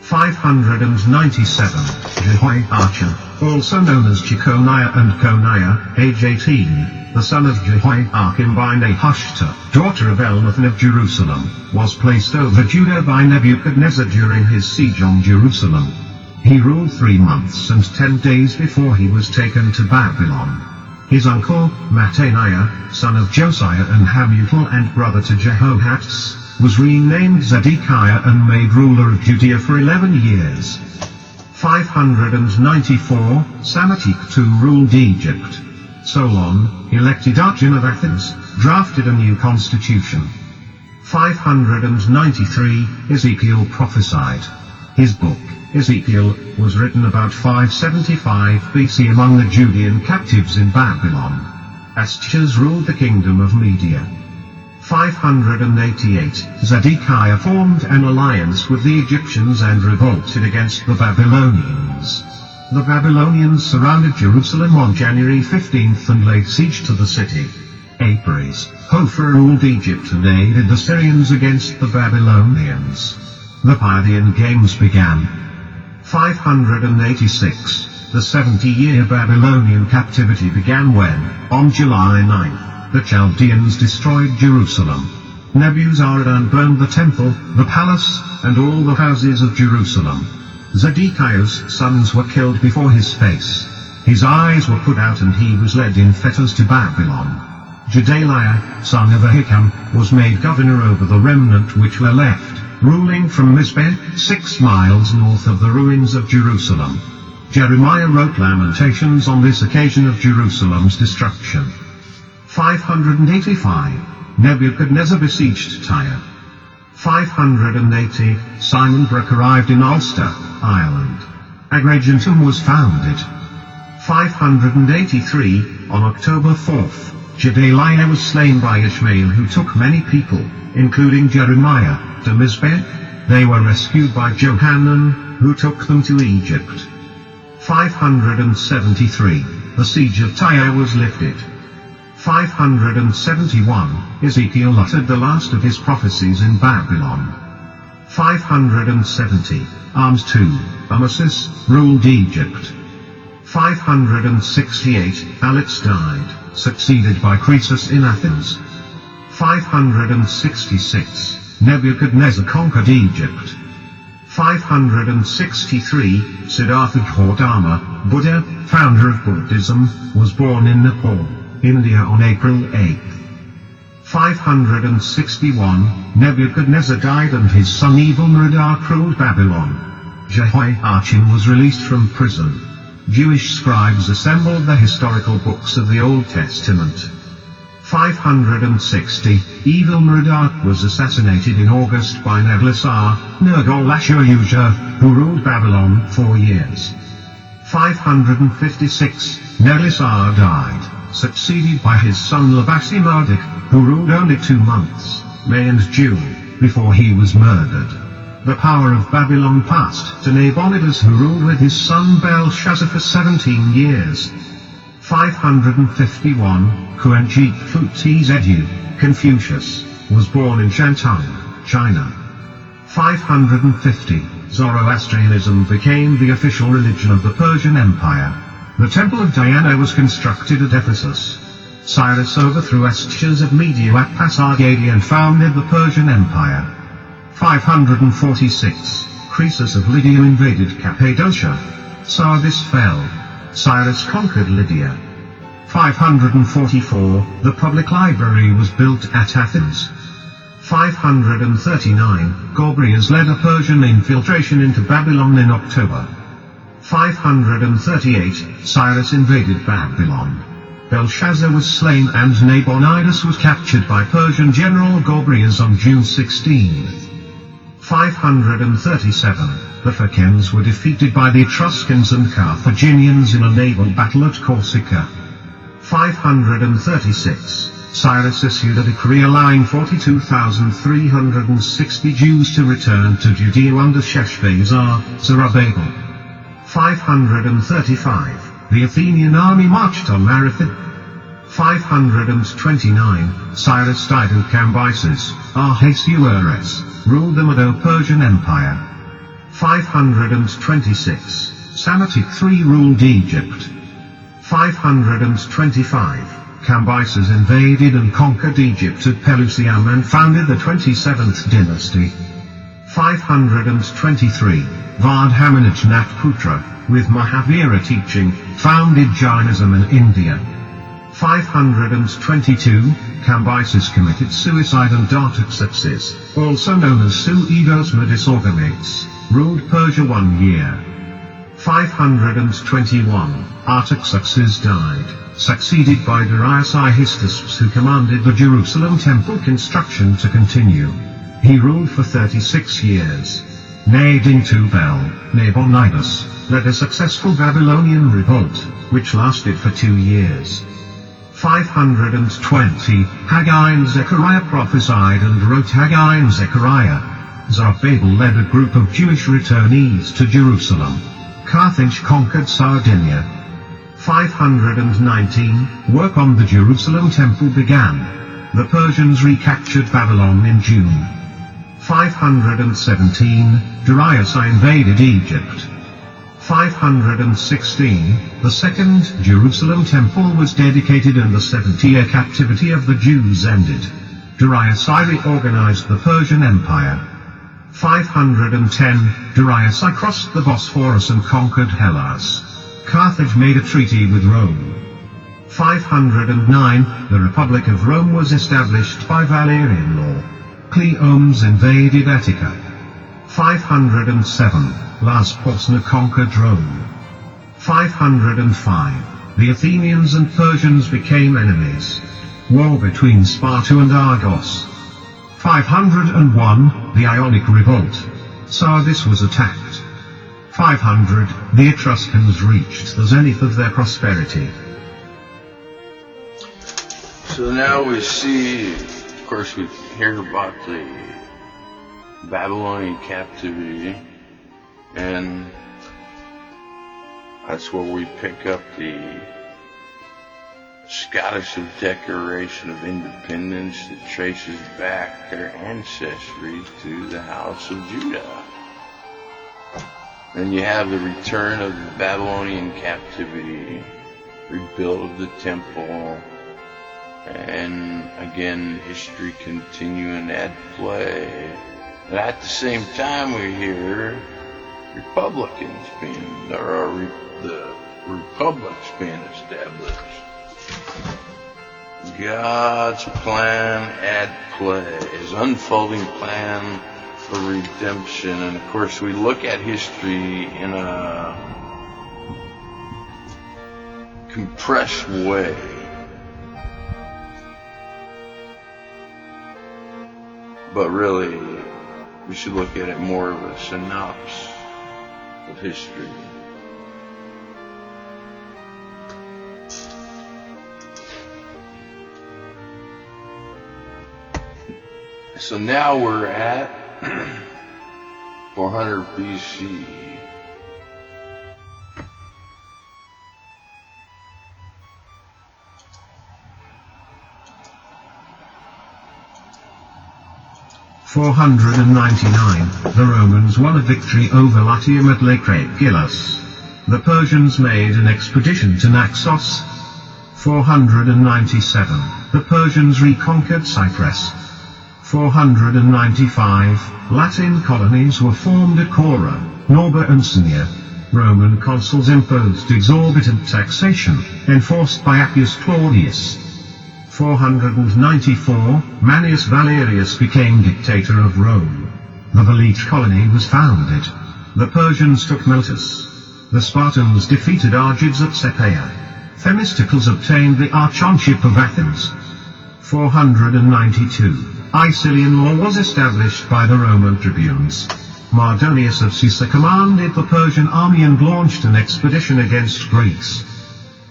597. Jehoiachin, also known as Jeconiah and Coniah, age 18, the son of Jehoiakim by Nehushta, daughter of Elnathan of Jerusalem, was placed over Judah by Nebuchadnezzar during his siege on Jerusalem. He ruled 3 months and 10 days before he was taken to Babylon. His uncle, Mattaniah, son of Josiah and Hamutal and brother to Jehoahaz, was renamed Zedekiah and made ruler of Judea for 11 years. 594. Psamtik II ruled Egypt. Solon, elected Archon of Athens, drafted a new constitution. 593. Ezekiel prophesied. His book, Ezekiel, was written about 575 BC among the Judean captives in Babylon. Astyages ruled the kingdom of Media. 588. Zedekiah formed an alliance with the Egyptians and revolted against the Babylonians. The Babylonians surrounded Jerusalem on January 15th and laid siege to the city. Apries, Hophra ruled Egypt and aided the Syrians against the Babylonians. The Parthian Games began. 586. The 70-year Babylonian captivity began when, on July 9th, the Chaldeans destroyed Jerusalem. Nebuzaradan burned the temple, the palace, and all the houses of Jerusalem. Zedekiah's sons were killed before his face. His eyes were put out and he was led in fetters to Babylon. Gedaliah, son of Ahikam, was made governor over the remnant which were left, ruling from Mizpeh, 6 miles north of the ruins of Jerusalem. Jeremiah wrote lamentations on this occasion of Jerusalem's destruction. 585. Nebuchadnezzar besieged Tyre. 580. Simon Brook arrived in Ulster, Ireland. Agrigentum was founded. 583. On October 4th, Gedaliah was slain by Ishmael, who took many people, including Jeremiah, to Mizpeh. They were rescued by Johanan, who took them to Egypt. 573. The siege of Tyre was lifted. 571. Ezekiel uttered the last of his prophecies in Babylon. 570. Arms II, Amasis, ruled Egypt. 568. Alex died, succeeded by Croesus in Athens. 566. Nebuchadnezzar conquered Egypt. 563. Siddhartha Gautama, Buddha, founder of Buddhism, was born in Nepal, India on April 8. 561. Nebuchadnezzar died and his son Evil-Merodach ruled Babylon. Jehoiachin was released from prison. Jewish scribes assembled the historical books of the Old Testament. 560. Evil-Merodach was assassinated in August by Nergal-Asshur-ushur, who ruled Babylon 4 years. 556. Nelisar died, succeeded by his son Labasi-Marduk, who ruled only 2 months, May and June, before he was murdered. The power of Babylon passed to Nabonidus, who ruled with his son Belshazzar for 17 years. 551. Kuanji Futzedu, Confucius, was born in Shantung, China. 550. Zoroastrianism became the official religion of the Persian Empire. The Temple of Diana was constructed at Ephesus. Cyrus overthrew Astyages of Media at PRCAM REKGD and founded the Persian Empire. 546. Croesus of Lydia invaded Cappadocia. Sardis fell. Cyrus conquered Lydia. 544. The public library was built at Athens. 539. Gobryas led a Persian infiltration into Babylon in October. 538. Cyrus invaded Babylon. Belshazzar was slain and Nabonidus was captured by Persian General Gobryas on June 16. 537. The Phocians were defeated by the Etruscans and Carthaginians in a naval battle at Corsica. 536. Cyrus issued a decree allowing 42,360 Jews to return to Judea under Sheshbazzar, Zerubbabel. 535. The Athenian army marched on Marathon. 529. Cyrus died and Cambyses, Ahasuerus, ruled the Medo-Persian Empire. 526. Psamtik III ruled Egypt. 525. Cambyses invaded and conquered Egypt at Pelusium and founded the 27th dynasty. 523. Vardhamanij Nathputra, with Mahavira teaching, founded Jainism in India. 522. Cambyses committed suicide and Artaxerxes, also known as Suedos Disorganites, ruled Persia 1 year. 521. Artaxerxes died, succeeded by Darius I Histasps, who commanded the Jerusalem temple construction to continue. He ruled for 36 years. Nadin Tubal, Nabonidus, led a successful Babylonian revolt, which lasted for 2 years. 520. Haggai and Zechariah prophesied and wrote. Haggai and Zechariah. Zerubbabel led a group of Jewish returnees to Jerusalem. Carthage conquered Sardinia. 519. Work on the Jerusalem temple began. The Persians recaptured Babylon in June. 517. Darius I invaded Egypt. 516. The second Jerusalem temple was dedicated and the 70-year captivity of the Jews ended. Darius I reorganized the Persian Empire. 510. Darius I crossed the Bosphorus and conquered Hellas. Carthage made a treaty with Rome. 509. The Republic of Rome was established by Valerian law. Cleomes invaded Attica. 507. Las Posna conquered Rome. 505. The Athenians and Persians became enemies. War between Sparta and Argos. 501. The Ionic Revolt. Sardis was attacked. 500. The Etruscans reached the zenith of their prosperity. So now we see, of course, we hear about the Babylonian captivity, and that's where we pick up the Scottish Declaration of Independence that traces back their ancestry to the House of Judah. Then you have the return of the Babylonian captivity, rebuild of the temple, and again, history continuing at play. And at the same time, we hear Republicans being, the republics being established. God's plan at play, His unfolding plan for redemption. And of course, we look at history in a compressed way. But really, we should look at it more of a synopsis of history. So now we're at 400 BC. The Romans won a victory over Latium at Lake Regillus. The Persians made an expedition to Naxos. 497. The Persians reconquered Cyprus. 495. Latin colonies were formed at Cora, Norba and Senia. Roman consuls imposed exorbitant taxation, enforced by Appius Claudius. 494. Manius Valerius became dictator of Rome. The Velite colony was founded. The Persians took Meltus. The Spartans defeated Argives at Sepaea. Themistocles obtained the archonship of Athens. 492. Icilian law was established by the Roman tribunes. Mardonius of Susa commanded the Persian army and launched an expedition against Greece.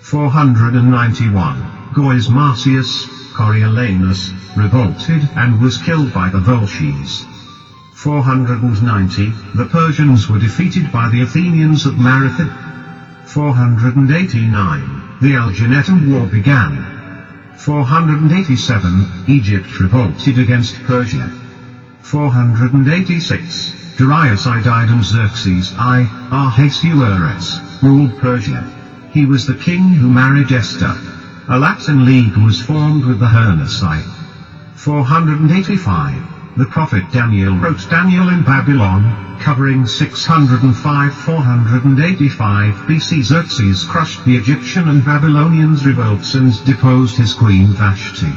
491. Gaius Marcius, Coriolanus, revolted and was killed by the Volsces. 490. The Persians were defeated by the Athenians at Marathon. 489. The Alginetan War began. 487. Egypt revolted against Persia. 486, Darius I died and Xerxes I, Ahasuerus, ruled Persia. He was the king who married Esther. A Latin league was formed with the Hernesi. 485, the prophet Daniel wrote Daniel in Babylon, covering 605-485 BC. Xerxes crushed the Egyptian and Babylonians' revolts and deposed his queen Vashti.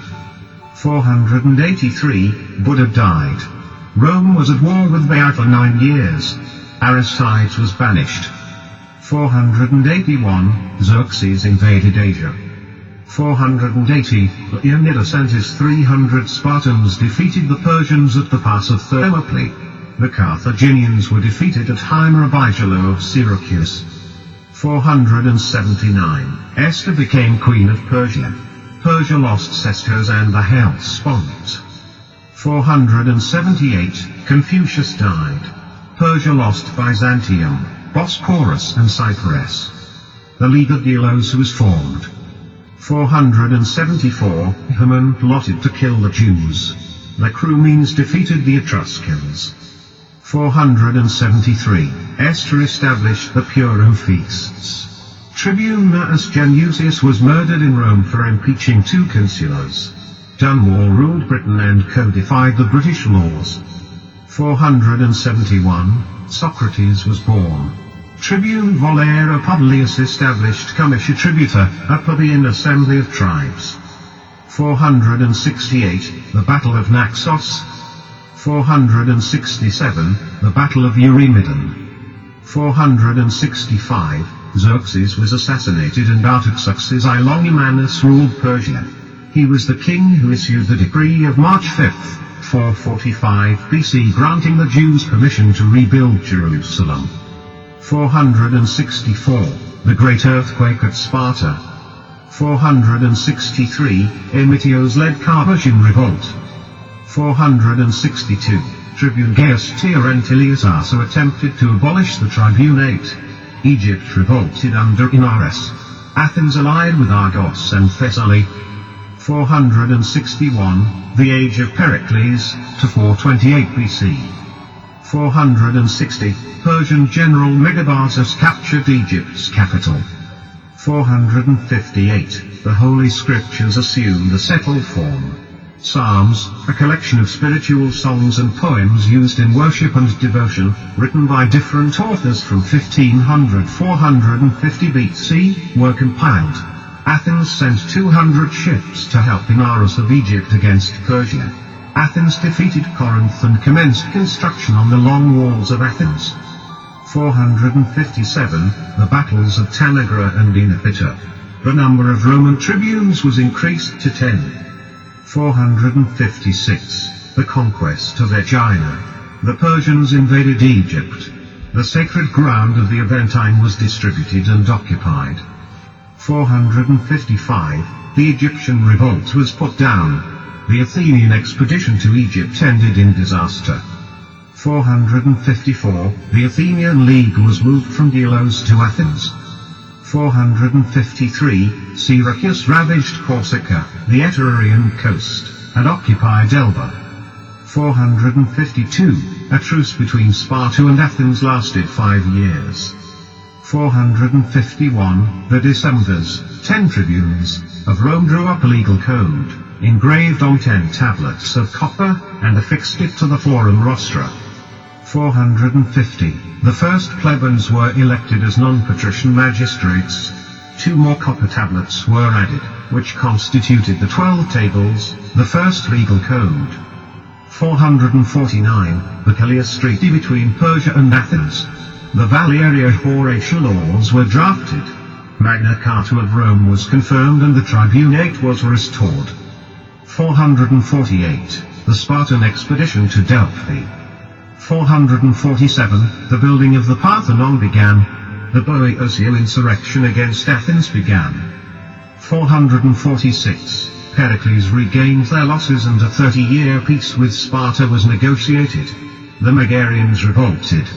483, Buddha died. Rome was at war with Baal for 9 years. Aristides was banished. 481, Xerxes invaded Asia. 480, Leonidas and his 300 Spartans defeated the Persians at the pass of Thermopylae. The Carthaginians were defeated at Hymerabijalo of Syracuse. 479, Esther became queen of Persia. Persia lost Sestos and the Hellespont. 478, Confucius died. Persia lost Byzantium, Bosporus and Cyprus. The League of Delos was formed. 474, Haman plotted to kill the Jews. The Crumines defeated the Etruscans. 473, Esther established the Purim feasts. Tribune Gnaeus Genusius was murdered in Rome for impeaching 2 consulars. Dunmore ruled Britain and codified the British laws. 471, Socrates was born. Tribune Valera Publius established Comitia Tributa, a plebeian assembly of tribes. 468, the Battle of Naxos. 467, the Battle of Eurymedon. 465, Xerxes was assassinated and Artaxerxes I Longimanus ruled Persia. He was the king who issued the decree of March 5, 445 BC granting the Jews permission to rebuild Jerusalem. 464, the Great Earthquake at Sparta. 463, Amytios led Carthaginian revolt. 462, Tribune Gaius Terentilius also attempted to abolish the tribunate. Egypt revolted under Inaris. Athens allied with Argos and Thessaly. 461, the age of Pericles, to 428 BC. 460, Persian general Megabazus captured Egypt's capital. 458, the Holy Scriptures assumed a settled form. Psalms, a collection of spiritual songs and poems used in worship and devotion, written by different authors from 1500-450 BC, were compiled. Athens sent 200 ships to help Inaros of Egypt against Persia. Athens defeated Corinth and commenced construction on the long walls of Athens. 457, the battles of Tanagra and Enopita. The number of Roman tribunes was increased to 10. 456, the conquest of Aegina. The Persians invaded Egypt. The sacred ground of the Aventine was distributed and occupied. 455, the Egyptian revolt was put down. The Athenian expedition to Egypt ended in disaster. 454, the Athenian League was moved from Delos to Athens. 453, Syracuse ravaged Corsica, the Etrurian coast, and occupied Elba. 452, a truce between Sparta and Athens lasted 5 years. 451, the Decemvirs, 10 tribunes, of Rome drew up a legal code, engraved on 10 tablets of copper, and affixed it to the Forum Rostra. 450, the first plebeians were elected as non-patrician magistrates. 2 more copper tablets were added, which constituted the 12 tables, the first legal code. 449, the Callias Treaty between Persia and Athens. The Valeria Horatia laws were drafted. Magna Carta of Rome was confirmed and the tribunate was restored. 448, the Spartan expedition to Delphi. 447, the building of the Parthenon began. The Boeotian insurrection against Athens began. 446, Pericles regained their losses and a 30-year peace with Sparta was negotiated. The Megarians revolted.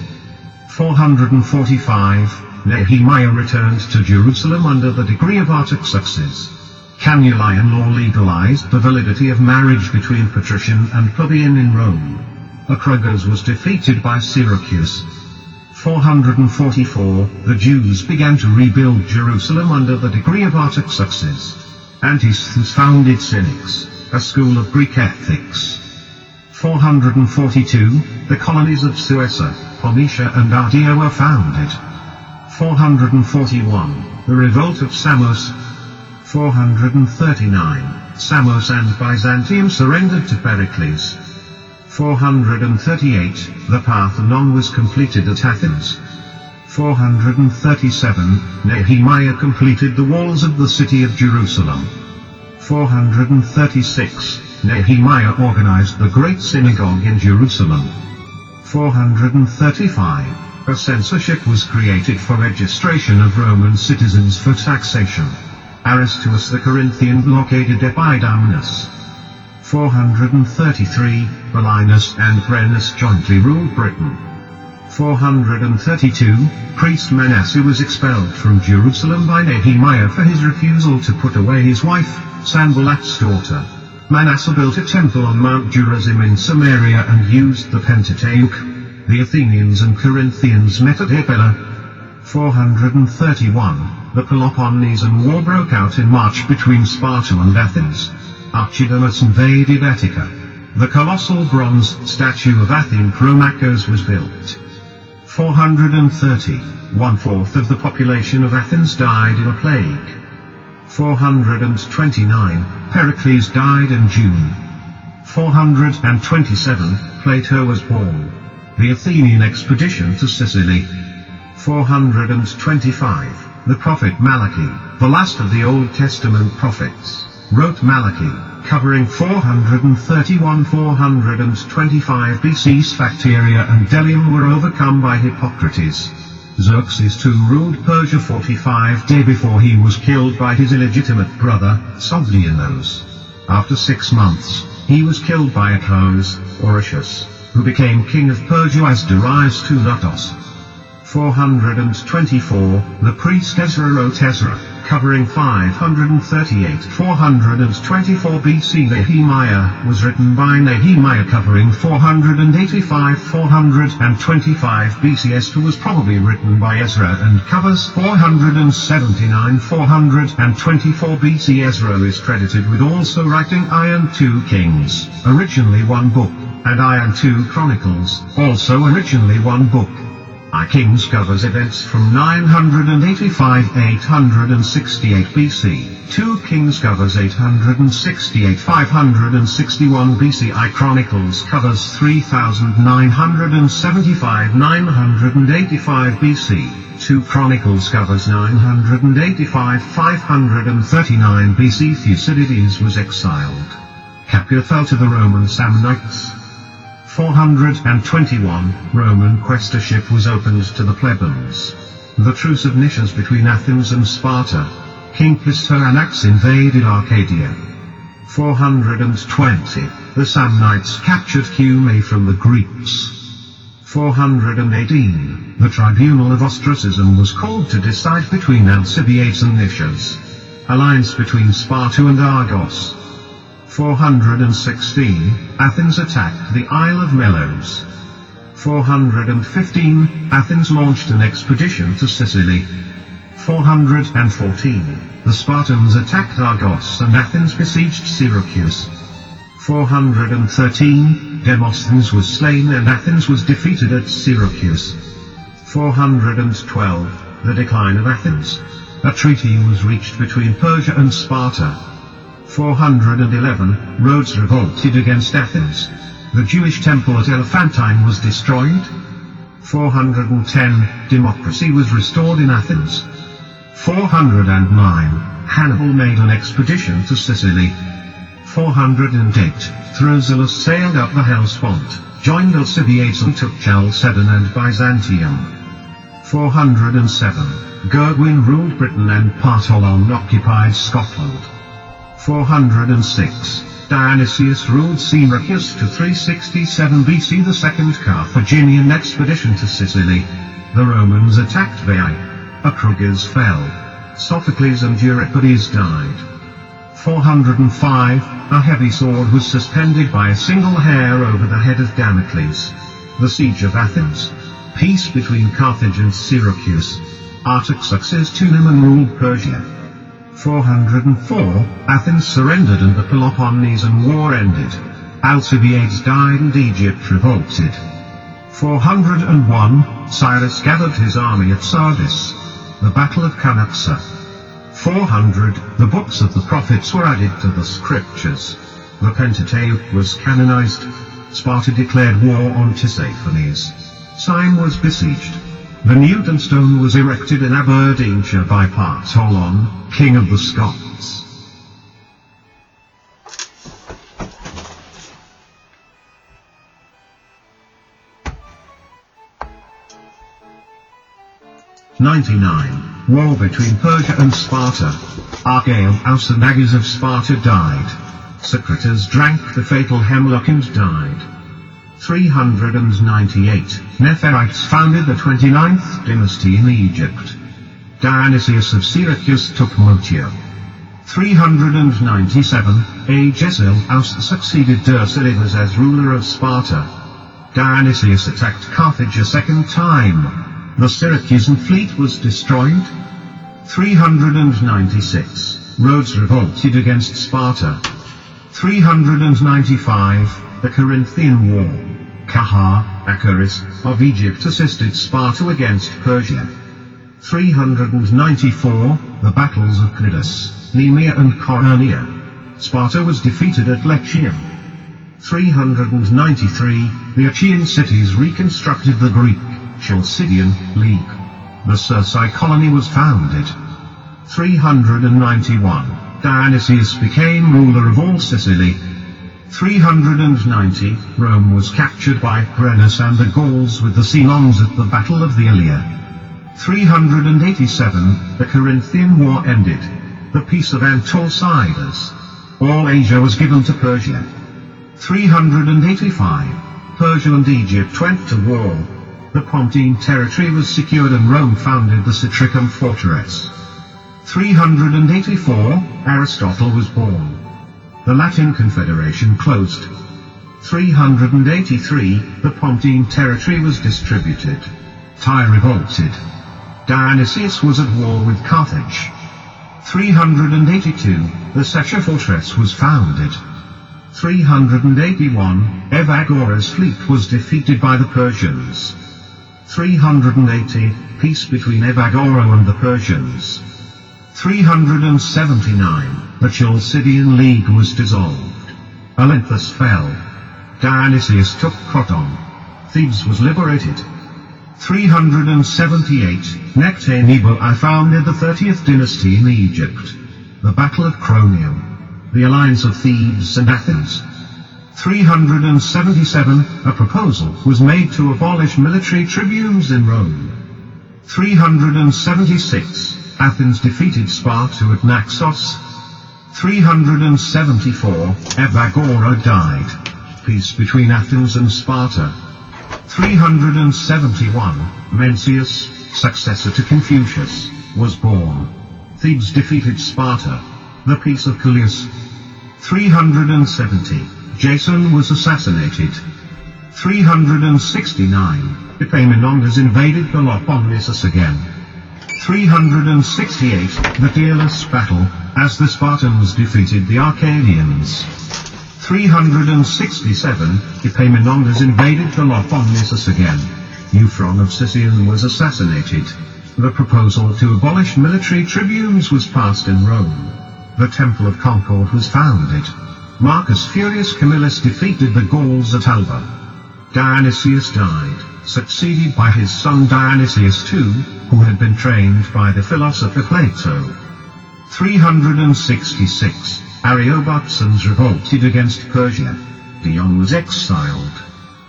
445, Nehemiah returned to Jerusalem under the decree of Artaxerxes. Canuleian law legalized the validity of marriage between patrician and plebeian in Rome. Archduke was defeated by Syracuse. 444, the Jews began to rebuild Jerusalem under the decree of Artaxerxes. Antisthenes founded Cynics, a school of Greek ethics. 442, the colonies of Suessa, Phoenicia and Ardea were founded. 441, the revolt of Samos. 439, Samos and Byzantium surrendered to Pericles. 438, the Parthenon was completed at Athens. 437, Nehemiah completed the walls of the city of Jerusalem. 436, Nehemiah organized the Great Synagogue in Jerusalem. 435, a censorship was created for registration of Roman citizens for taxation. Aristus the Corinthian blockaded Epidamnus. 433, Belinus and Brennus jointly ruled Britain. 432, priest Manasseh was expelled from Jerusalem by Nehemiah for his refusal to put away his wife, Sanballat's daughter. Manasseh built a temple on Mount Gerizim in Samaria and used the Pentateuch. The Athenians and Corinthians met at Epila. 431, the Peloponnesian War broke out in March between Sparta and Athens. Archidamus invaded Attica. The colossal bronze statue of Athene Promachos was built. 430, 1/4 of the population of Athens died in a plague. 429, Pericles died in June. 427, Plato was born. The Athenian expedition to Sicily. 425, the prophet Malachi, the last of the Old Testament prophets, wrote Malachi, covering 431-425 BC. Sphacteria and Delium were overcome by Hippocrates. Xerxes II ruled Persia 45 days before he was killed by his illegitimate brother, Sogdianos. After 6 months, he was killed by Achilles, Orosius, who became king of Persia as Darius II Nutos. 424, the priest Ezra wrote Ezra, covering 538-424 BC. Nehemiah was written by Nehemiah covering 485-425 BC. Esther was probably written by Ezra and covers 479-424 BC. Ezra is credited with also writing I and II Kings, originally one book, and I and II Chronicles, also originally one book. I Kings covers events from 985-868 BC. 2 Kings covers 868-561 BC. I Chronicles covers 3975-985 BC. 2 Chronicles covers 985-539 BC. Thucydides was exiled. Capua fell to the Roman Samnites. 421, Roman quaestorship was opened to the plebeians. The truce of Nicias between Athens and Sparta. King Pistanax invaded Arcadia. 420, the Samnites captured Cumae from the Greeks. 418, the tribunal of ostracism was called to decide between Alcibiades and Nicias. Alliance between Sparta and Argos. 416, Athens attacked the Isle of Melos. 415, Athens launched an expedition to Sicily. 414, the Spartans attacked Argos and Athens besieged Syracuse. 413, Demosthenes was slain and Athens was defeated at Syracuse. 412, the decline of Athens. A treaty was reached between Persia and Sparta. 411, Rhodes revolted against Athens. The Jewish temple at Elephantine was destroyed. 410, democracy was restored in Athens. 409, Hannibal made an expedition to Sicily. 408, Thrasyllus sailed up the Hellespont, joined Alcibiades and took Chalcedon and Byzantium. 407, Gurgwin ruled Britain and Partholon occupied Scotland. 406, Dionysius ruled Syracuse to 367 BC. The Second Carthaginian expedition to Sicily. The Romans attacked Veii. Archduke fell. Sophocles and Euripides died. 405, a heavy sword was suspended by a single hair over the head of Damocles. The siege of Athens. Peace between Carthage and Syracuse. Artaxerxes Th.M ruled Persia. 404, Athens surrendered and the Peloponnesian War ended. Alcibiades died and Egypt revolted. 401, Cyrus gathered his army at Sardis. The Battle of Cunaxa. 400, the books of the prophets were added to the scriptures. The Pentateuch was canonized. Sparta declared war on Tissaphernes. P.C.A.M was besieged. The Newton stone was erected in Aberdeenshire by Hohenzollern, king of the Scots. '99. War between Persia and Sparta. Archelaus and Agus of Sparta died. Socrates drank the fatal hemlock and died. 398. Nepherites founded the 29th dynasty in Egypt. Dionysius of Syracuse took Motia. 397. Agesilaus succeeded Dercyllidas as ruler of Sparta. Dionysius attacked Carthage a second time. The Syracusan fleet was destroyed. 396. Rhodes revolted against Sparta. 395. The Corinthian War. Acharis of Egypt assisted Sparta against Persia. 394. The battles of Cnidus, Nemea and Coronea. Sparta was defeated at Lechium. 393. The Achaean cities reconstructed the Greek Chalcidian League. The Circe colony was founded. 391. Dionysius became ruler of all Sicily. 390. Rome was captured by Brennus and the Gauls with the Selons at the Battle of the Ilia. 387. The Corinthian War ended. The Peace of Antalcidas. All Asia was given to Persia. 385. Persia and Egypt went to war. The Pontine territory was secured and Rome founded the Citricum fortress. 384. Aristotle was born. The Latin Confederation closed. 383. The Pontine territory was distributed. Tyre revolted. Dionysius was at war with Carthage. 382. The Secha fortress was founded. 381. Evagor's fleet was defeated by the Persians. 380. Peace between Evagora and the Persians. 379. The Chalcidian League was dissolved. Olynthus fell. Dionysius took Croton. Thebes was liberated. 378. Nectanebo founded the 30th dynasty in Egypt. The Battle of Cronium. The alliance of Thebes and Athens. 377. A proposal was made to abolish military tribunes in Rome. 376. Athens defeated Sparta at Naxos. 374. Evagora died. Peace between Athens and Sparta. 371. Mencius, successor to Confucius, was born. Thebes defeated Sparta. The Peace of Callias. 370. Jason was assassinated. 369. Epaminondas invaded Peloponnesus again. 368. The Delos battle, as the Spartans defeated the Arcadians. 367. Epaminondas invaded Peloponnesus again. Euphron of Sicyon was assassinated. The proposal to abolish military tribunes was passed in Rome. The Temple of Concord was founded. Marcus Furius Camillus defeated the Gauls at Alba. Dionysius died, succeeded by his son Dionysius II, who had been trained by the philosopher Plato. 366. Ariobarzanes revolted against Persia. Dion was exiled.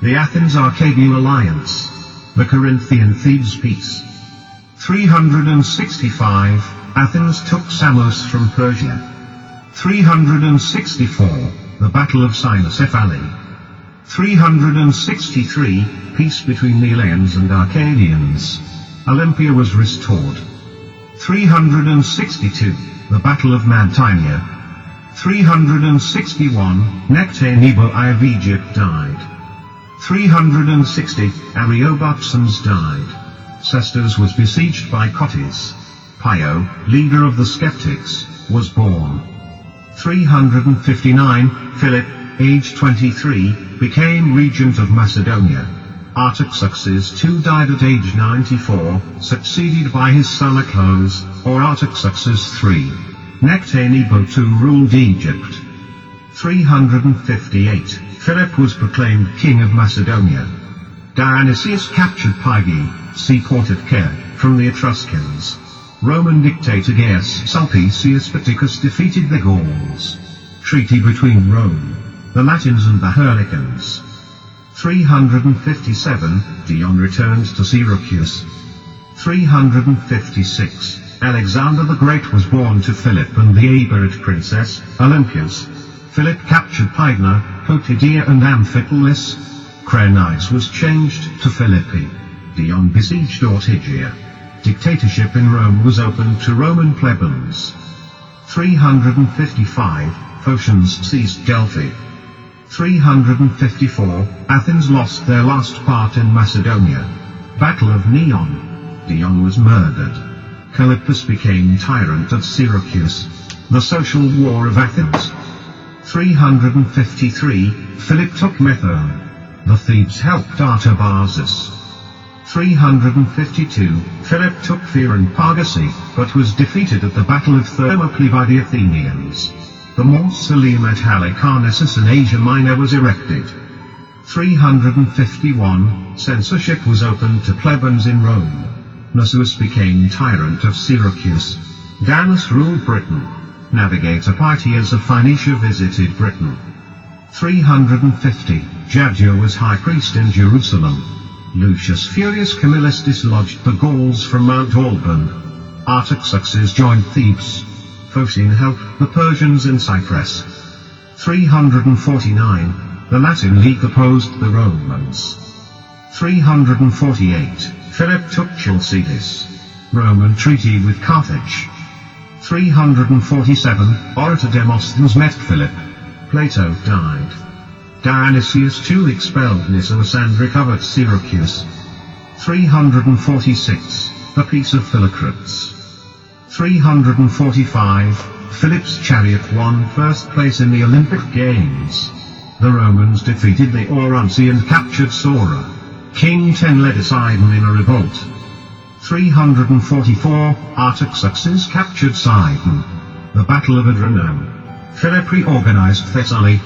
The Athens-Arcadian alliance. The Corinthian-Thebes peace. 365. Athens took Samos from Persia. 364. The Battle of Cynocephaly. 363. Peace between the Eleans and Arcadians. Olympia was restored. 362. The Battle of Mantinea. 361, Nectanebo I of Egypt died. 360, Ariobarzanes died. Sestos was besieged by Cotys. Pio, leader of the skeptics, was born. 359, Philip, aged 23, became regent of Macedonia. Artaxerxes II died at age 94, succeeded by his son Achilles, or Artaxerxes III. Nectanebo II ruled Egypt. 358, Philip was proclaimed king of Macedonia. Dionysius captured Pyge, seaport of Caire, from the Etruscans. Roman dictator Gaius Sulpicius Pittacus defeated the Gauls. Treaty between Rome, the Latins and the Herlicans. 357, Dion returned to Syracuse. 356, Alexander the Great was born to Philip and the Abarid princess, Olympias. Philip captured Pydna, Potidaea and Amphipolis. Crenice was changed to Philippi. Dion besieged Ortygia. Dictatorship in Rome was opened to Roman plebeians. 355, Phocians seized Delphi. 354, Athens lost their last part in Macedonia. Battle of Neon. Dion was murdered. Callippus became tyrant of Syracuse. The Social War of Athens. 353, Philip took Methone. The Thebes helped Artabazus. 352, Philip took Phera and Pargae, but was defeated at the Battle of Thermopylae by the Athenians. The mausoleum at Halicarnassus in Asia Minor was erected. 351, censorship was opened to plebeians in Rome. Nasuus became tyrant of Syracuse. Danus ruled Britain. Navigator Pythias of Phoenicia visited Britain. 350, Jaddua was high priest in Jerusalem. Lucius Furius Camillus dislodged the Gauls from Mount Alban. Artaxerxes joined Thebes. Phocene helped the Persians in Cyprus. 349, the Latin League opposed the Romans. 348, Philip took Chalcidice. Roman treaty with Carthage. 347, Orator Demosthenes met Philip. Plato died. Dionysius II expelled Nissus and recovered Syracuse. 346, the Peace of Philocrates. 345, Philip's chariot won first place in the Olympic Games. The Romans defeated the Oronzi and captured Sora. King 10 led Sidon in a revolt. 344, Artaxerxes captured Sidon. The Battle of Adrenome. Philip reorganized Thessaly.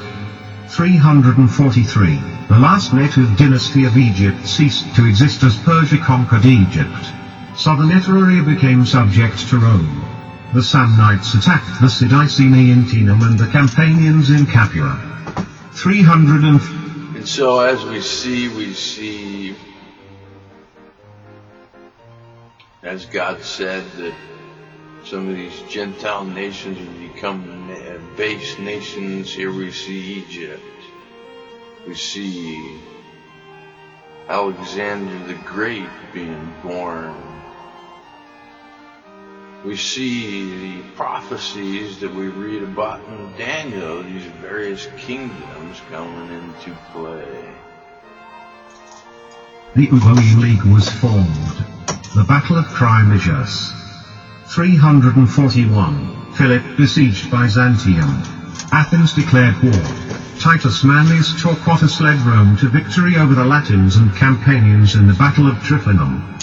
343, the last native dynasty of Egypt ceased to exist as Persia conquered Egypt. Southern Etruria became subject to Rome. The Samnites attacked the Sidicini in Tinum and the Campanians in Capua. 300 and so as we see, as God said, that some of these Gentile nations will become base nations. Here we see Egypt. We see Alexander the Great being born. We see the prophecies that we read about in Daniel, these various kingdoms coming into play. The Uboe League was formed. The Battle of Crimisus. 341, Philip besieged Byzantium. Athens declared war. Titus Manlius Torquatus led Rome to victory over the Latins and Campanians in the Battle of Tryphanum.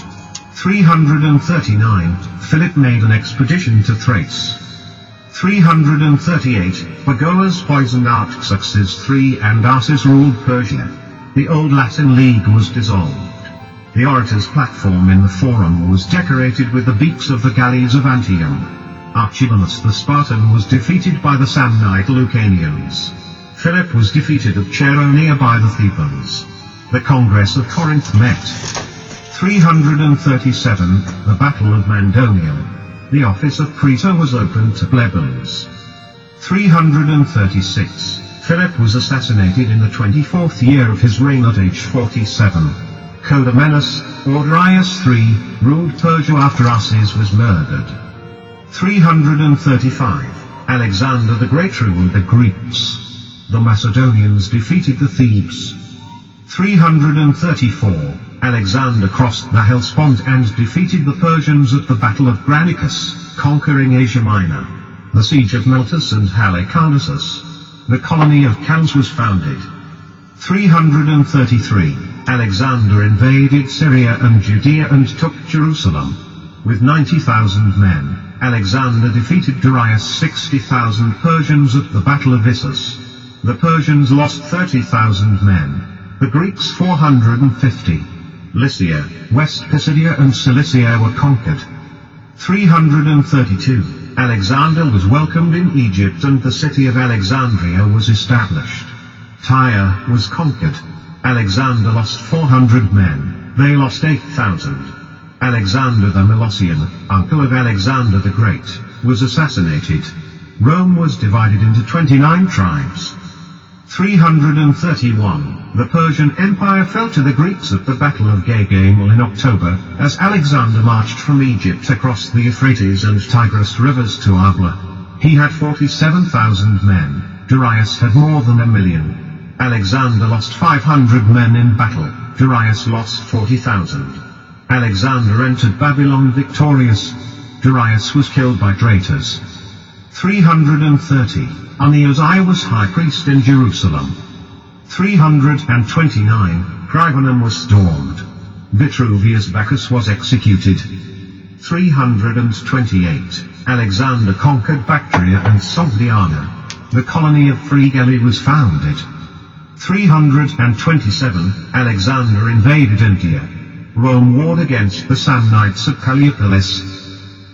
339, Philip made an expedition to Thrace. 338, Bagoas poisoned Artaxerxes III and Arses ruled Persia. The Old Latin League was dissolved. The orator's platform in the Forum was decorated with the beaks of the galleys of Antium. Archelaus the Spartan was defeated by the Samnite Lucanians. Philip was defeated at Chaeronea by the Thebans. The Congress of Corinth met. 337, the Battle of Mandonium. The office of praetor was opened to plebeians. 336, Philip was assassinated in the 24th year of his reign at age 47. Codomenus, or Darius III, ruled Persia after Arses was murdered. 335, Alexander the Great ruled the Greeks. The Macedonians defeated the Thebes. 334. Alexander crossed the Hellespont and defeated the Persians at the Battle of Granicus, conquering Asia Minor. The siege of Miletus and Halicarnassus. The colony of Cans was founded. 333. Alexander invaded Syria and Judea and took Jerusalem. With 90,000 men, Alexander defeated Darius' 60,000 Persians at the Battle of Issus. The Persians lost 30,000 men. The Greeks 450. Lycia, West Pisidia and Cilicia were conquered. 332. Alexander was welcomed in Egypt and the city of Alexandria was established. Tyre was conquered. Alexander lost 400 men, they lost 8,000. Alexander the Milesian, uncle of Alexander the Great, was assassinated. Rome was divided into 29 tribes. 331. The Persian Empire fell to the Greeks at the Battle of Gaugamel in October, as Alexander marched from Egypt across the Euphrates and Tigris rivers to Arbela. He had 47,000 men, Darius had more than 1,000,000. Alexander lost 500 men in battle, Darius lost 40,000. Alexander entered Babylon victorious. Darius was killed by traitors. 330. Uzziah was high priest in Jerusalem. 329. Crigonium was stormed. Vitruvius Bacchus was executed. 328. Alexander conquered Bactria and Sogdiana. The colony of Phrygia was founded. 327. Alexander invaded India. Rome warred against the Samnites at Callipolis.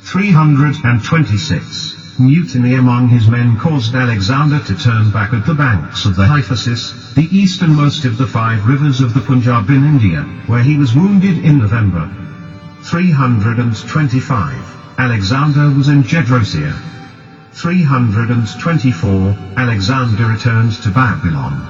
326. Mutiny among his men caused Alexander to turn back at the banks of the Hyphasis, the easternmost of the 5 rivers of the Punjab in India, where he was wounded in November. 325. Alexander was in Gedrosia. 324. Alexander returned to Babylon.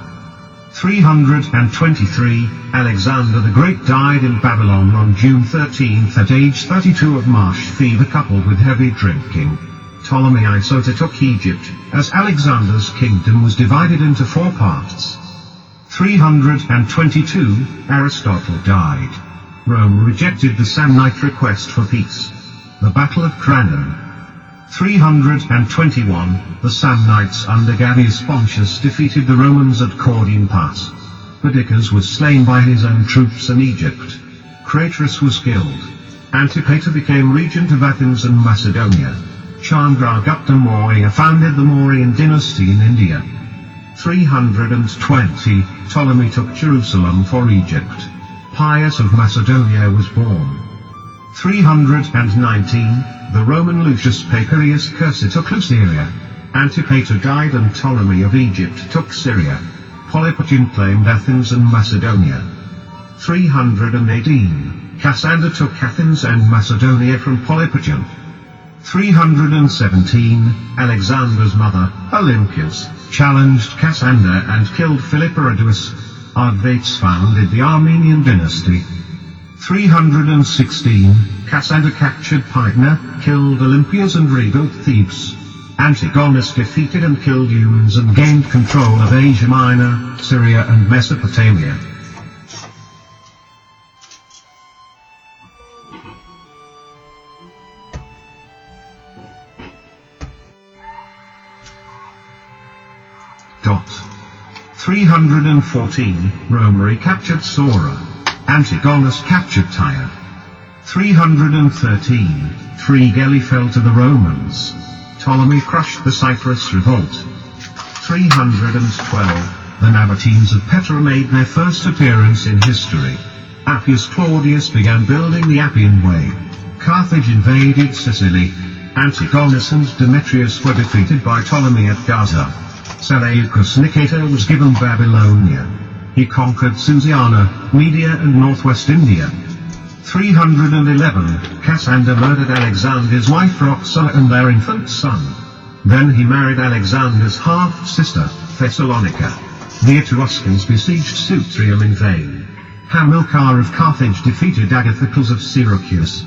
323. Alexander the Great died in Babylon on June 13th at age 32 of marsh fever coupled with heavy drinking. Ptolemy Isota took Egypt, as Alexander's kingdom was divided into 4 parts. 322. Aristotle died. Rome rejected the Samnite request for peace. The Battle of Cranum. 321. The Samnites under Gavius Pontius defeated the Romans at Caudine Pass. Perdiccas was slain by his own troops in Egypt. Craterus was killed. Antipater became regent of Athens and Macedonia. Chandragupta Maurya founded the Mauryan dynasty in India. 320. Ptolemy took Jerusalem for Egypt. Pius of Macedonia was born. 319. The Roman Lucius Papirius Cursor took Luceria. Antipater died and Ptolemy of Egypt took Syria. Polyperchon claimed Athens and Macedonia. 318. Cassander took Athens and Macedonia from Polyperchon. 317. Alexander's mother, Olympias, challenged Cassander and killed Philipporodorus. Arvates founded the Armenian dynasty. 316. Cassander captured Pydna, killed Olympias and rebuilt Thebes. Antigonus defeated and killed Humans and gained control of Asia Minor, Syria and Mesopotamia. Dot. 314. Rome recaptured Sora. Antigonus captured Tyre. 313. Phrygia fell to the Romans. Ptolemy crushed the Cyprus revolt. 312. The Nabateans of Petra made their first appearance in history. Appius Claudius began building the Appian Way. Carthage invaded Sicily. Antigonus and Demetrius were defeated by Ptolemy at Gaza. Seleucus Nicator was given Babylonia. He conquered Susiana, Media and northwest India. 311. Cassander murdered Alexander's wife Roxana and their infant son. Then he married Alexander's half-sister, Thessalonica. The Etruscans besieged Sutrium in vain. Hamilcar of Carthage defeated Agathocles of Syracuse.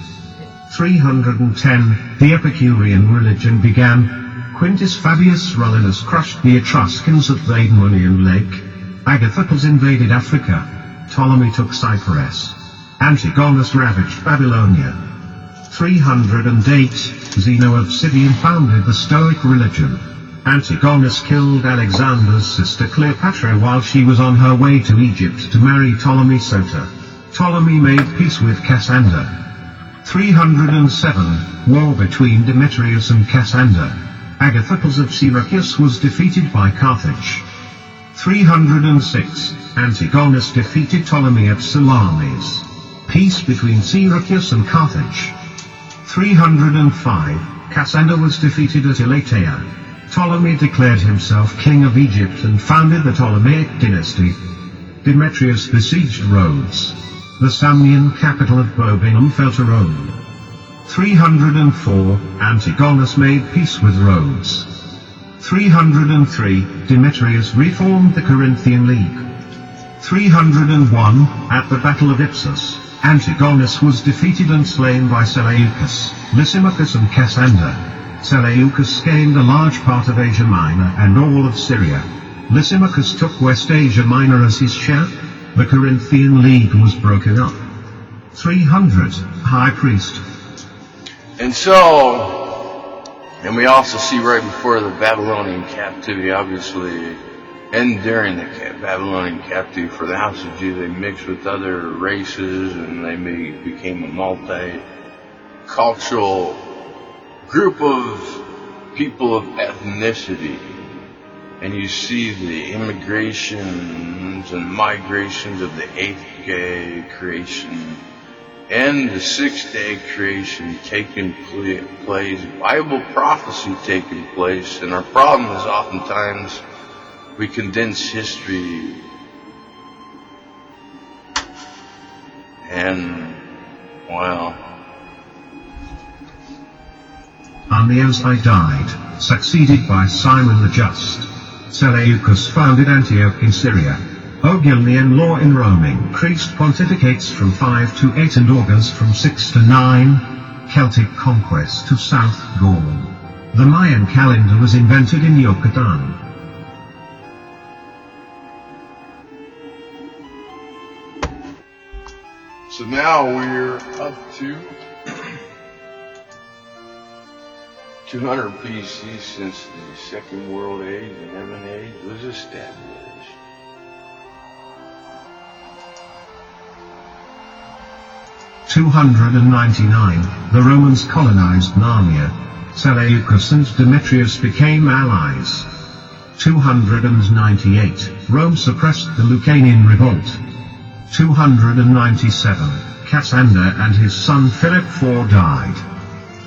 310. The Epicurean religion began. Quintus Fabius Rullinus crushed the Etruscans at the Livonia Lake. Agathocles invaded Africa. Ptolemy took Cyprus. Antigonus ravaged Babylonia. 308, Zeno of Citium founded the Stoic religion. Antigonus killed Alexander's sister Cleopatra while she was on her way to Egypt to marry Ptolemy Soter. Ptolemy made peace with Cassander. 307, war between Demetrius and Cassander. Agathocles of Syracuse was defeated by Carthage. 306, Antigonus defeated Ptolemy at Salamis. Peace between Syracuse and Carthage. 305, Cassander was defeated at Elatea. Ptolemy declared himself king of Egypt and founded the Ptolemaic dynasty. Demetrius besieged Rhodes. The Samian capital of Bobinum fell to Rome. 304, Antigonus made peace with Rhodes. 303, Demetrius reformed the Corinthian League. 301, at the Battle of Ipsus, Antigonus was defeated and slain by Seleucus, Lysimachus and Cassander. Seleucus gained a large part of Asia Minor and all of Syria. Lysimachus took West Asia Minor as his share. The Corinthian League was broken up. 300, High Priest. And we also see right before the Babylonian captivity, obviously, and during the Babylonian captivity for the house of Judah, they mixed with other races and they became a multicultural group of people of ethnicity. And you see the immigrations and migrations of the 8th day creation and the 6th day creation taking place, Bible prophecy taking place. And our problem is oftentimes we condense history and, well, Arniosai died, succeeded by Simon the Just. Seleucus founded Antioch in Syria. Ogilnian law in Rome increased pontificates from 5 to 8 and augurs from 6 to 9. Celtic conquest to South Gaul. The Mayan calendar was invented in Yucatan. So now we're up to 200 BC since the Second World Age, the Heaven Age, was established. (299), the Romans colonized Narnia. Seleucus and Demetrius became allies. 298, Rome suppressed the Lucanian revolt. 297, Cassander and his son Philip IV died.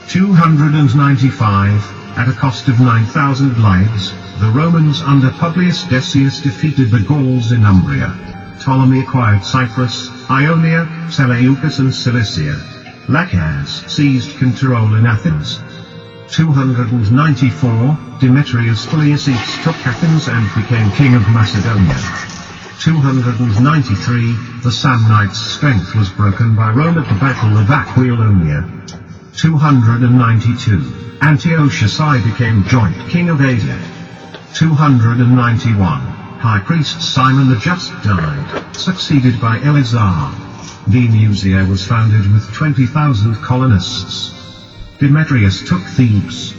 295, at a cost of 9,000 lives, the Romans under Publius Decius defeated the Gauls in Umbria. Ptolemy acquired Cyprus, Ionia, Seleucus and Cilicia. Laches seized control in Athens. 294, Demetrius Philesius took Athens and became king of Macedonia. 293, the Samnites' strength was broken by Rome at the Battle of Aquilonia. 292, Antiochus I became joint king of Asia. 291, High Priest Simon the Just died, succeeded by Eleazar. Venusia was founded with 20,000 colonists. Demetrius took Thebes.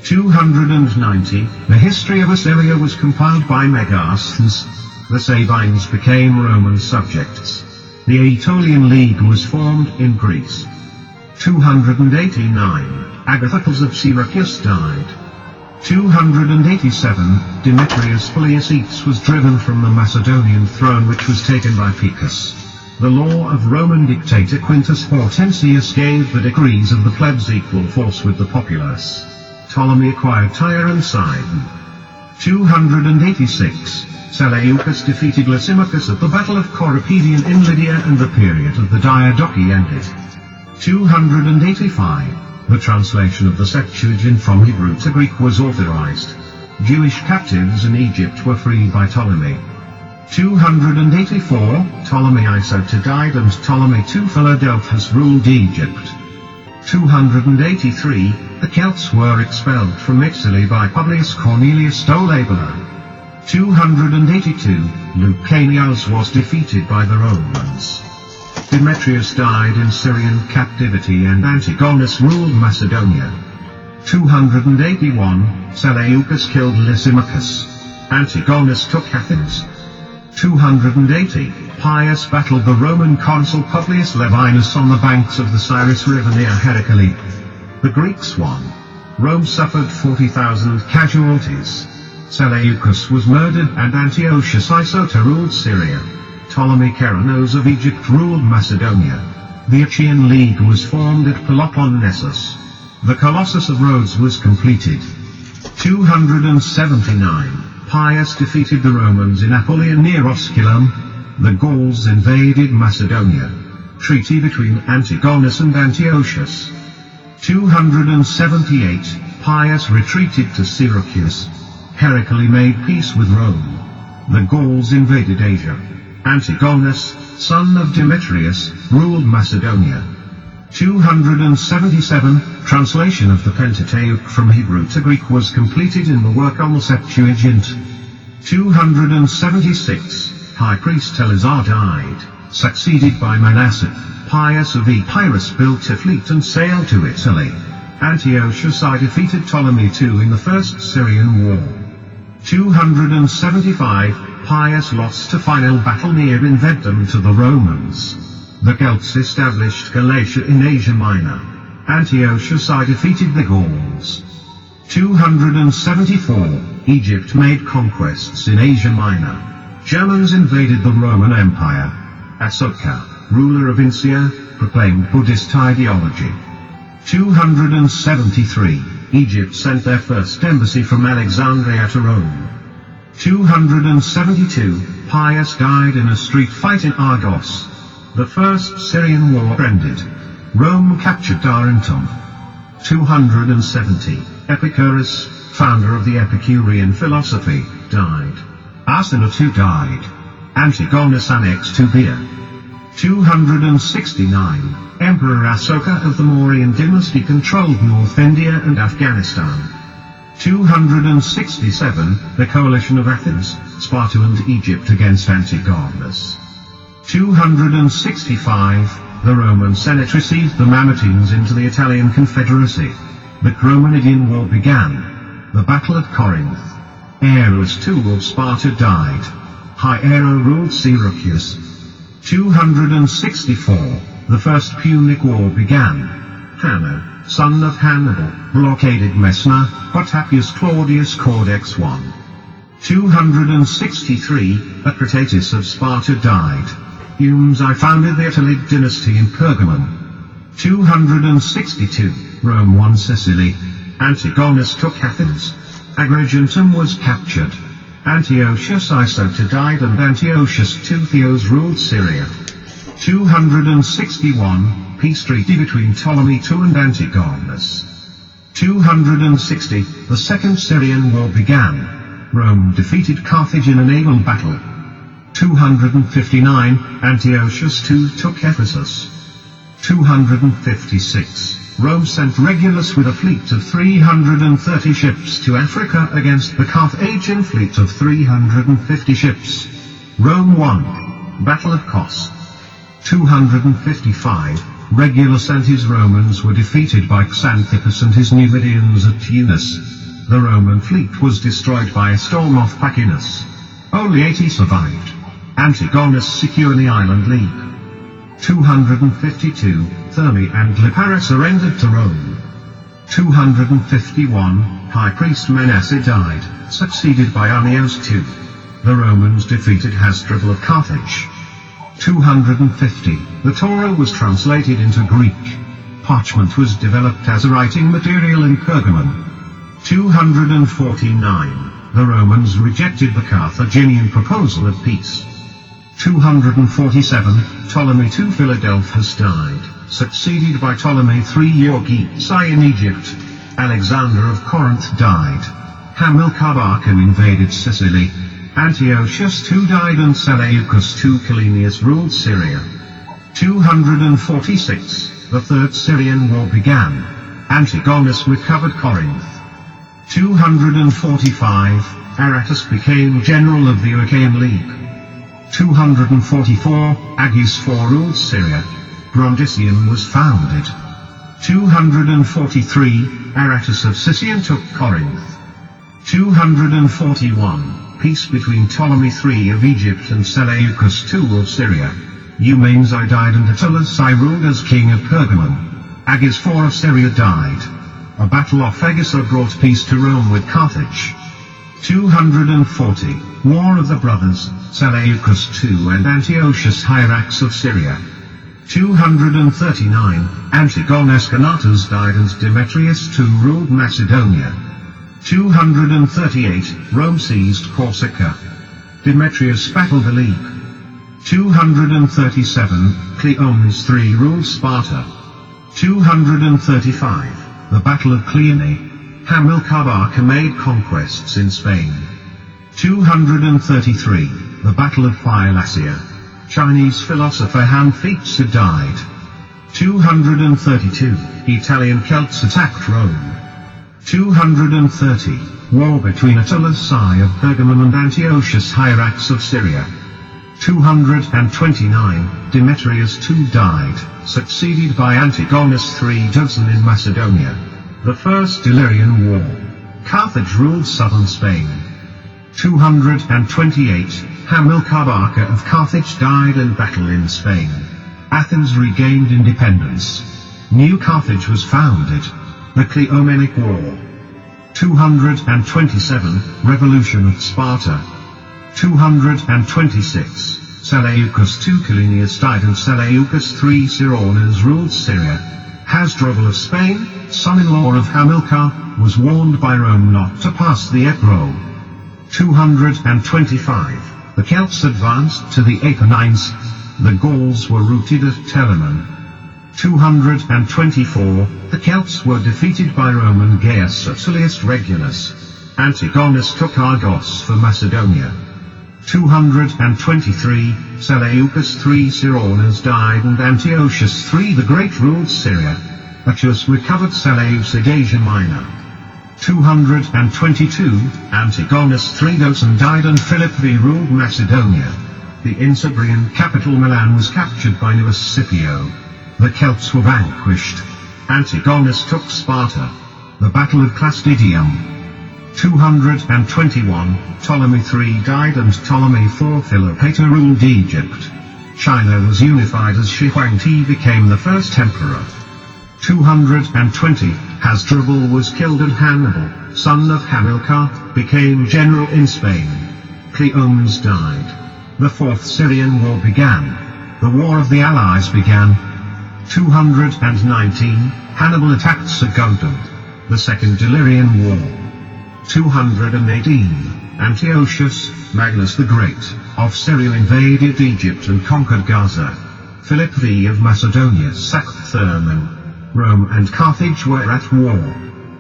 290, the history of Assyria was compiled by Megasthenes. The Sabines became Roman subjects. The Aetolian League was formed in Greece. 289, Agathocles of Syracuse died. 287, Demetrius Philesius was driven from the Macedonian throne which was taken by Picus. The law of Roman dictator Quintus Hortensius gave the decrees of the plebs equal force with the populace. Ptolemy acquired Tyre and Sidon. 286, Seleucus defeated Lysimachus at the Battle of Corupedion in Lydia and the period of the Diadochi ended. 285, the translation of the Septuagint from Hebrew to Greek was authorized. Jewish captives in Egypt were freed by Ptolemy. 284, Ptolemy I Soter died and Ptolemy II Philadelphus ruled Egypt. 283, the Celts were expelled from Italy by Publius Cornelius Dolabella. 282, Lucanius was defeated by the Romans. Demetrius died in Syrian captivity and Antigonus ruled Macedonia. 281, Seleucus killed Lysimachus. Antigonus took Athens. 280, Pius battled the Roman consul Publius Levinus on the banks of the Siris River near Heraclea. The Greeks won. Rome suffered 40,000 casualties. Seleucus was murdered and Antiochus Isota ruled Syria. Ptolemy Keranos of Egypt ruled Macedonia. The Achaean League was formed at Peloponnesus. The Colossus of Rhodes was completed. 279, Pius defeated the Romans in Apulia near Osculum. The Gauls invaded Macedonia. Treaty between Antigonus and Antiochus. 278, Pius retreated to Syracuse. Heracles made peace with Rome. The Gauls invaded Asia. Antigonus, son of Demetrius, ruled Macedonia. 277, translation of the Pentateuch from Hebrew to Greek was completed in the work on the Septuagint. 276, High Priest Eleazar died, succeeded by Manasseh. Pius of Epirus built a fleet and sailed to Italy. Antiochus I defeated Ptolemy II in the First Syrian War. 275, Pius lost a final battle near Invedum to the Romans. The Celts established Galatia in Asia Minor. Antiochus I defeated the Gauls. 274, Egypt made conquests in Asia Minor. Germans invaded the Roman Empire. Asoka, ruler of Insia, proclaimed Buddhist ideology. 273, Egypt sent their first embassy from Alexandria to Rome. 272, Pius died in a street fight in Argos. The First Syrian War ended. Rome captured Tarentum. 270, Epicurus, founder of the Epicurean philosophy, died. Arsinoe II died. Antigonus annexed Euboea. 269, Emperor Asoka of the Mauryan dynasty controlled North India and Afghanistan. 267, the coalition of Athens, Sparta and Egypt against Antigonus. 265, the Roman Senate received the Mamertines into the Italian Confederacy. The Chromenidian War began. The Battle of Corinth. Ares II of Sparta died. Hiero ruled Syracuse. 264, the First Punic War began. Hanno, son of Hannibal, blockaded Messina, but Appius Claudius Caudex won. 263, Epictetus of Sparta died. Humes I founded the Attalic dynasty in Pergamon. 262, Rome won Sicily. Antigonus took Athens. Agrigentum was captured. Antiochus Isota died and Antiochus II Theos ruled Syria. 261, peace treaty between Ptolemy II and Antigonus. 260, the Second Syrian War began. Rome defeated Carthage in a naval battle. 259, Antiochus II took Ephesus. 256, Rome sent Regulus with a fleet of 330 ships to Africa against the Carthaginian fleet of 350 ships. Rome won. Battle of Kos. 255, Regulus and his Romans were defeated by Xanthippus and his Numidians at Tunis. The Roman fleet was destroyed by a storm off Pacinus. Only 80 survived. Antigonus secured the island league. 252, Th.M and Lipara surrendered to Rome. 251, High Priest Manasseh died, succeeded by Arnios II. The Romans defeated Hasdrubal of Carthage. 250, the Torah was translated into Greek. Parchment was developed as a writing material in Pergamon. 249, the Romans rejected the Carthaginian proposal of peace. 247, Ptolemy II Philadelphus died, succeeded by Ptolemy III Euergetes I in Egypt. Alexander of Corinth died. Hamilcar Barcan invaded Sicily. Antiochus II died and Seleucus II Calenius ruled Syria. 246, the Third Syrian War began. Antigonus recovered Corinth. 245, Aratus became general of the Achaean League. 244, Agis IV ruled Syria. Brundisium was founded. 243, Aratus of Sicyon took Corinth. 241, peace between Ptolemy III of Egypt and Seleucus II of Syria. Eumenes I died and Attalus I ruled as king of Pergamon. Agis IV of Syria died. A battle off Agisa brought peace to Rome with Carthage. 240, War of the Brothers, Seleucus II and Antiochus Hierax of Syria. 239, Antigon Escanatas died and Demetrius II ruled Macedonia. 238, Rome seized Corsica. Demetrius battled the League. 237, Cleomenes III ruled Sparta. 235, the Battle of Cleone. Hamilcar Barca made conquests in Spain. 233, the Battle of Phylacia. Chinese philosopher Han Feetz died. 232, Italian Celts attacked Rome. 230, war between Attalus I of Pergamon and Antiochus Hierax of Syria. 229, Demetrius II died, succeeded by Antigonus III Judson in Macedonia. The First Illyrian War. Carthage ruled southern Spain. 228, Hamilcar Barca of Carthage died in battle in Spain. Athens regained independence. New Carthage was founded. The Cleomenic War. 227, Revolution of Sparta. 226, Seleucus II Calenius died and Seleucus III Cirones ruled Syria. Hasdrubal of Spain, son-in-law of Hamilcar, was warned by Rome not to pass the Ebro. 225, the Celts advanced to the Apennines. The Gauls were routed at Telamon. 224, the Celts were defeated by Roman Gaius Atilius Regulus. Antigonus took Argos for Macedonia. 223, Seleucus III Cirones died and Antiochus III the Great ruled Syria. Achus recovered Seleucid Asia Minor. 222, Antigonus III Doson died and Philip V ruled Macedonia. The Insubrian capital Milan was captured by Newus Scipio. The Celts were vanquished. Antigonus took Sparta. The Battle of Clastidium. 221, Ptolemy III died and Ptolemy IV Philopator ruled Egypt. China was unified as Shi Huangdi became the first emperor. 220, Hasdrubal was killed and Hannibal, son of Hamilcar, became general in Spain. Cleomenes died. The Fourth Syrian War began. The War of the Allies began. 219, Hannibal attacked Saguntum. The Second Illyrian War. 218, Antiochus, Magnus the Great, of Syria invaded Egypt and conquered Gaza. Philip V of Macedonia sacked Th.M. Rome and Carthage were at war.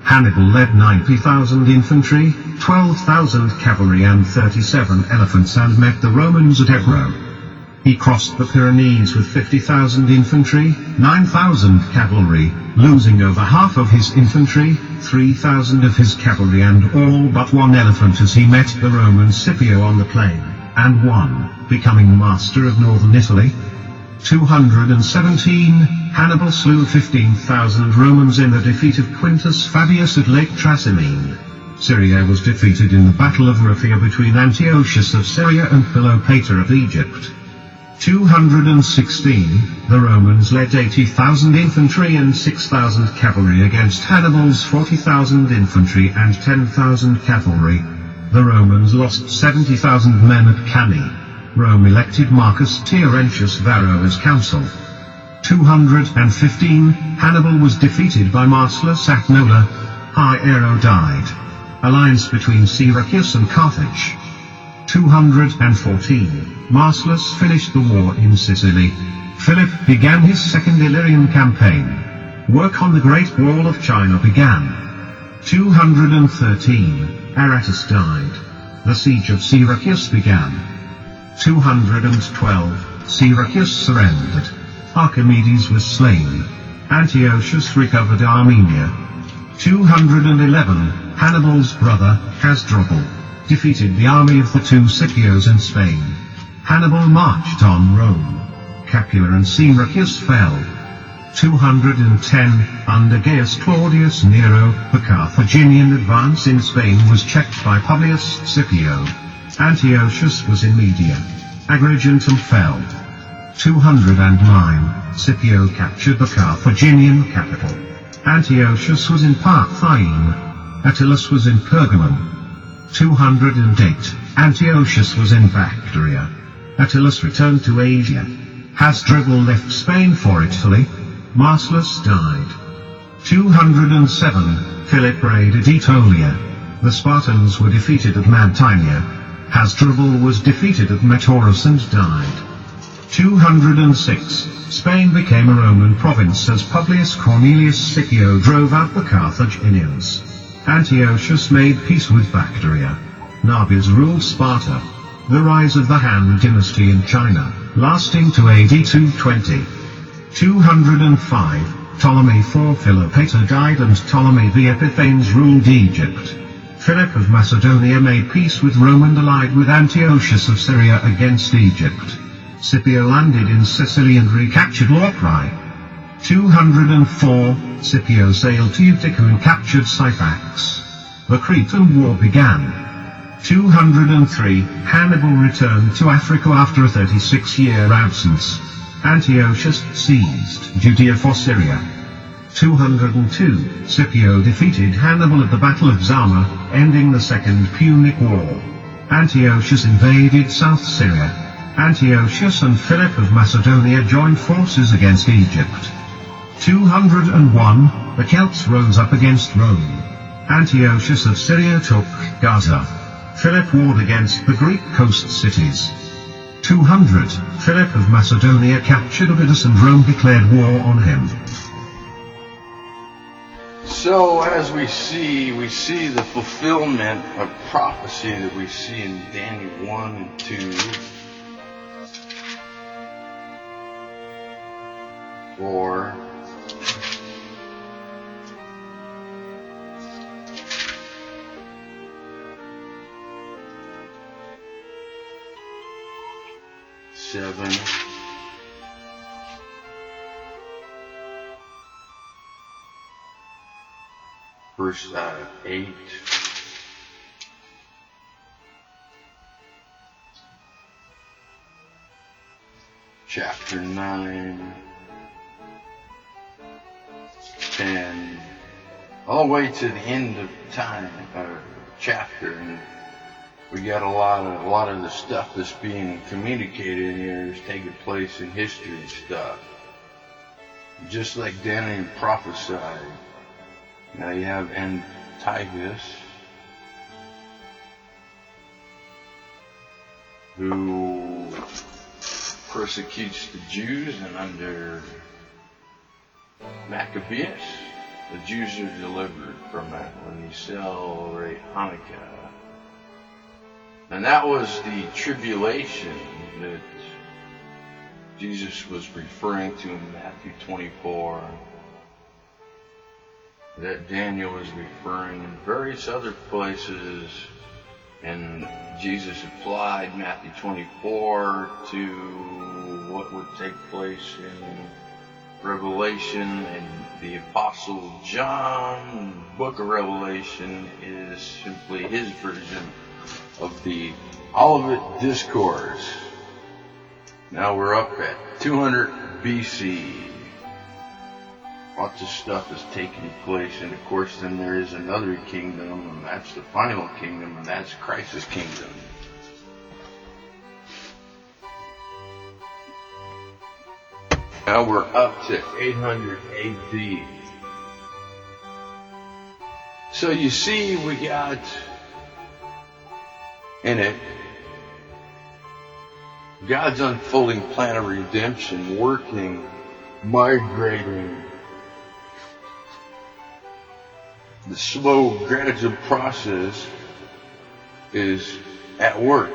Hannibal led 90,000 infantry, 12,000 cavalry and 37 elephants and met the Romans at Ebro. He crossed the Pyrenees with 50,000 infantry, 9,000 cavalry, losing over half of his infantry, 3,000 of his cavalry and all but one elephant as he met the Roman Scipio on the plain, and won, becoming master of northern Italy. 217, Hannibal slew 15,000 Romans in the defeat of Quintus Fabius at Lake Trasimene. Syria was defeated in the Battle of Raphia between Antiochus of Syria and Philopator of Egypt. 216, the Romans led 80,000 infantry and 6,000 cavalry against Hannibal's 40,000 infantry and 10,000 cavalry. The Romans lost 70,000 men at Cannae. Rome elected Marcus Terentius Varro as consul. 215, Hannibal was defeated by Marcellus at Nola. Hiero died. Alliance between Syracuse and Carthage. 214, Marcellus finished the war in Sicily. Philip began his Second Illyrian campaign. Work on the Great Wall of China began. 213, Aratus died. The siege of Syracuse began. 212, Syracuse surrendered. Archimedes was slain. Antiochus recovered Armenia. 211, Hannibal's brother, Hasdrubal, defeated the army of the two Scipios in Spain. Hannibal marched on Rome. Capua and Syracuse fell. 210, under Gaius Claudius Nero, the Carthaginian advance in Spain was checked by Publius Scipio. Antiochus was in Media. Agrigentum fell. 209, Scipio captured the Carthaginian capital. Antiochus was in Parthian. Attalus was in Pergamum. 208, Antiochus was in Bactria. Attalus returned to Asia. Hasdrubal left Spain for Italy. Marcellus died. 207, Philip raided Aetolia. The Spartans were defeated at Mantinea. Hasdrubal was defeated at Metaurus and died. 206, Spain became a Roman province as Publius Cornelius Scipio drove out the Carthaginians. Antiochus made peace with Bactria. Nabis ruled Sparta. The rise of the Han dynasty in China, lasting to AD 220. 205, Ptolemy IV Philopator died and Ptolemy the Epiphanes ruled Egypt. Philip of Macedonia made peace with Rome and allied with Antiochus of Syria against Egypt. Scipio landed in Sicily and recaptured Locri. 204, Scipio sailed to Utica and captured Syphax. The Cretan War began. 203, Hannibal returned to Africa after a 36-year absence. Antiochus seized Judea for Syria. 202, Scipio defeated Hannibal at the Battle of Zama, ending the Second Punic War. Antiochus invaded South Syria. Antiochus and Philip of Macedonia joined forces against Egypt. 201, the Celts rose up against Rome. Antiochus of Syria took Gaza. Philip warred against the Greek coast cities. 200, Philip of Macedonia captured Abydos and Rome declared war on him. So as we see the fulfillment of prophecy that we see in Daniel 1 and 2. 4. 7. Verse 8. Chapter 9. 10. All the way to the end of time, chapter, and we got a lot of the stuff that's being communicated in here is taking place in history and stuff. Just like Daniel prophesied. Now you have Antiochus, who persecutes the Jews, and under Maccabeus, the Jews are delivered from that when you celebrate Hanukkah. And that was the tribulation that Jesus was referring to in Matthew 24. That Daniel was referring in various other places, and Jesus applied Matthew 24 to what would take place in Revelation, and the Apostle John, the book of Revelation, is simply his version of the Olivet Discourse. Now we're up at 200 BC. Lots of stuff is taking place, and of course then there is another kingdom, and that's the final kingdom, and that's Christ's kingdom. Now we're up to 800 AD. So you see, we got in it God's unfolding plan of redemption, working, migrating. The slow, gradual process is at work.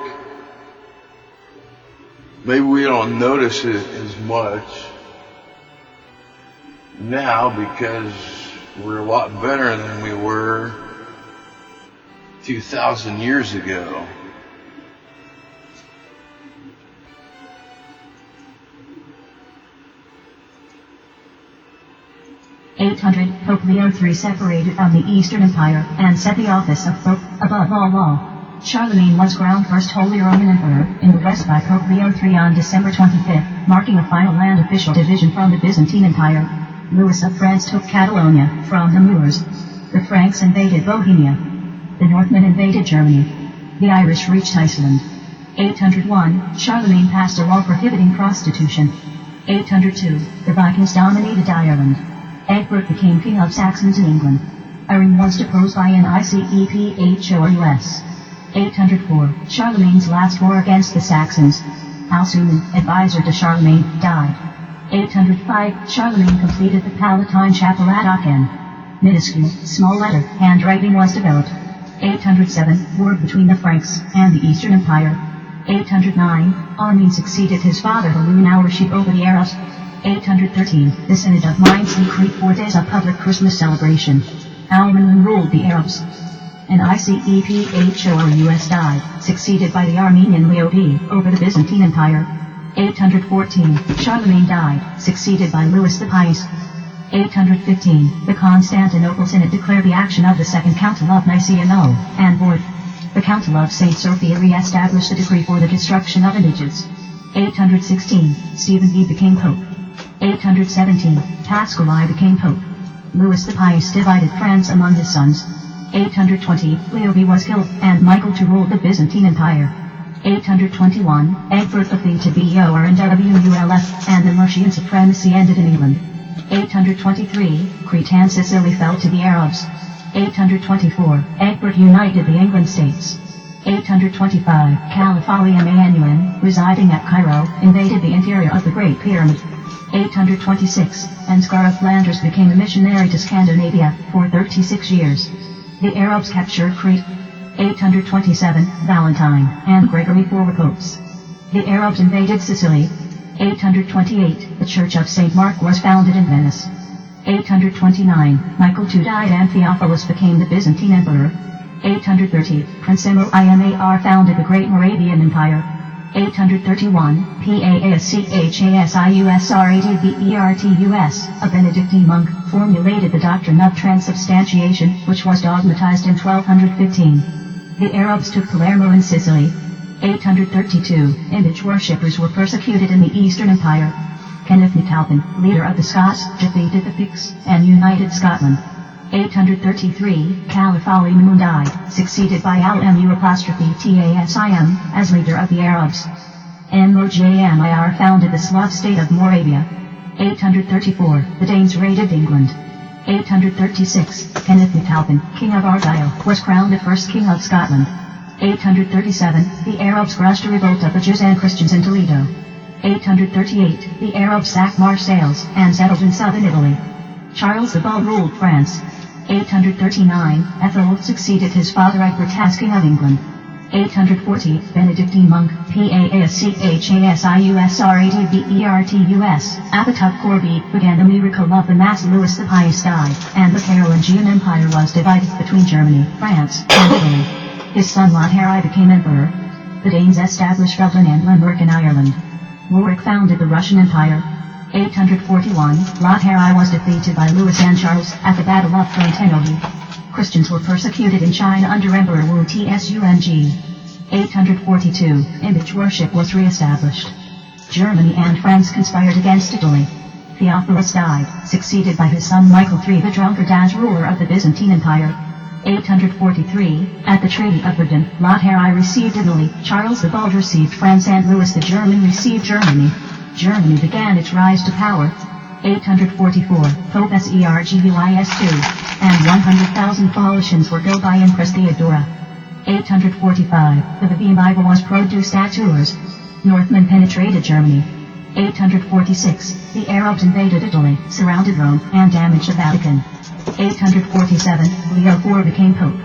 Maybe we don't notice it as much, now because we're a lot better than we were 2,000 years ago. Pope Leo III separated from the Eastern Empire and set the office of Pope above all law. Charlemagne was crowned first Holy Roman Emperor in the West by Pope Leo III on December 25, marking a final land official division from the Byzantine Empire. Louis of France took Catalonia from the Moors. The Franks invaded Bohemia. The Northmen invaded Germany. The Irish reached Iceland. 801, Charlemagne passed a law prohibiting prostitution. 802, the Vikings dominated Ireland. Egbert became king of Saxons in England. Irene was deposed by an ICEPHOUS. 804, Charlemagne's last war against the Saxons. Halsuman, advisor to Charlemagne, died. 805, Charlemagne completed the Palatine Chapel at Aachen. Minuscule, small letter, handwriting was developed. 807, war between the Franks and the Eastern Empire. 809, Armin succeeded his father Harun al-Rashid over the Arabs. 813, the Synod of Mainz decreed 4 days of public Christmas celebration. Al-Mamun ruled the Arabs. An ICEPHOUS died, succeeded by the Armenian Leo V over the Byzantine Empire. 814, Charlemagne died, succeeded by Louis the Pious. 815, the Constantinople Synod declared the action of the Second Council of Nicaea null and void. The Council of St. Sophia re-established the decree for the destruction of images. 816, Stephen V became Pope. 817, Pascal I became Pope. Louis the Pious divided France among his sons. 820, Leo V was killed, and Michael II ruled the Byzantine Empire. 821, Egbert of the to BOR and WULF, and the Mercian supremacy ended in England. 823, Crete and Sicily fell to the Arabs. 824, Egbert united the England states. 825, Caliph Ali Emanuel, residing at Cairo, invaded the interior of the Great Pyramid. 826, Ansgar of Flanders became a missionary to Scandinavia for 36 years. The Arabs captured Crete. 827, Valentine and Gregory IV were popes. The Arabs invaded Sicily. 828, the Church of St. Mark was founded in Venice. 829, Michael II died and Theophilus became the Byzantine Emperor. 830, Prince Imar founded the Great Moravian Empire. 831, PASCHASIUSRADBERTUS, a Benedictine monk, formulated the doctrine of transubstantiation, which was dogmatized in 1215. The Arabs took Palermo in Sicily. 832, image worshippers were persecuted in the Eastern Empire. Kenneth MacAlpin, leader of the Scots, defeated the Picts and united Scotland. 833, Caliph Ali Mamun died, succeeded by Al-Mu'-TASIM as leader of the Arabs. Mojmir founded the Slav state of Moravia. 834, the Danes raided England. 836, Kenneth MacAlpin, king of Argyll, was crowned the first king of Scotland. 837, the Arabs crushed a revolt of the Jews and Christians in Toledo. 838, the Arabs sacked Marseilles and settled in southern Italy. Charles the Bald ruled France. 839, Ethelwulf succeeded his father Egbert as king of England. 840, Benedictine monk, PASCHASIUSRADBERTUS, Apatuk Corby, began the miracle of the Mass. Louis the Pious died, and the Carolingian Empire was divided between Germany, France, and Italy. His son Lothair became emperor. The Danes established Dublin and Limerick in Ireland. Warwick founded the Russian Empire. 841, Lothair was defeated by Louis and Charles at the Battle of Fontenoy. Christians were persecuted in China under Emperor Wu Tsung. 842, image worship was re-established. Germany and France conspired against Italy. Theophilus died, succeeded by his son Michael III the Drunkard as ruler of the Byzantine Empire. 843, at the Treaty of Verdun, Lothair received Italy, Charles the Bald received France, and Louis the German received Germany. Germany began its rise to power. 844, Pope Sergius II, and 100,000 Paulicians were killed by Empress Theodora. 845, the Vivine Bible was produced at Tours. Northmen penetrated Germany. 846, the Arabs invaded Italy, surrounded Rome, and damaged the Vatican. 847, Leo IV became Pope.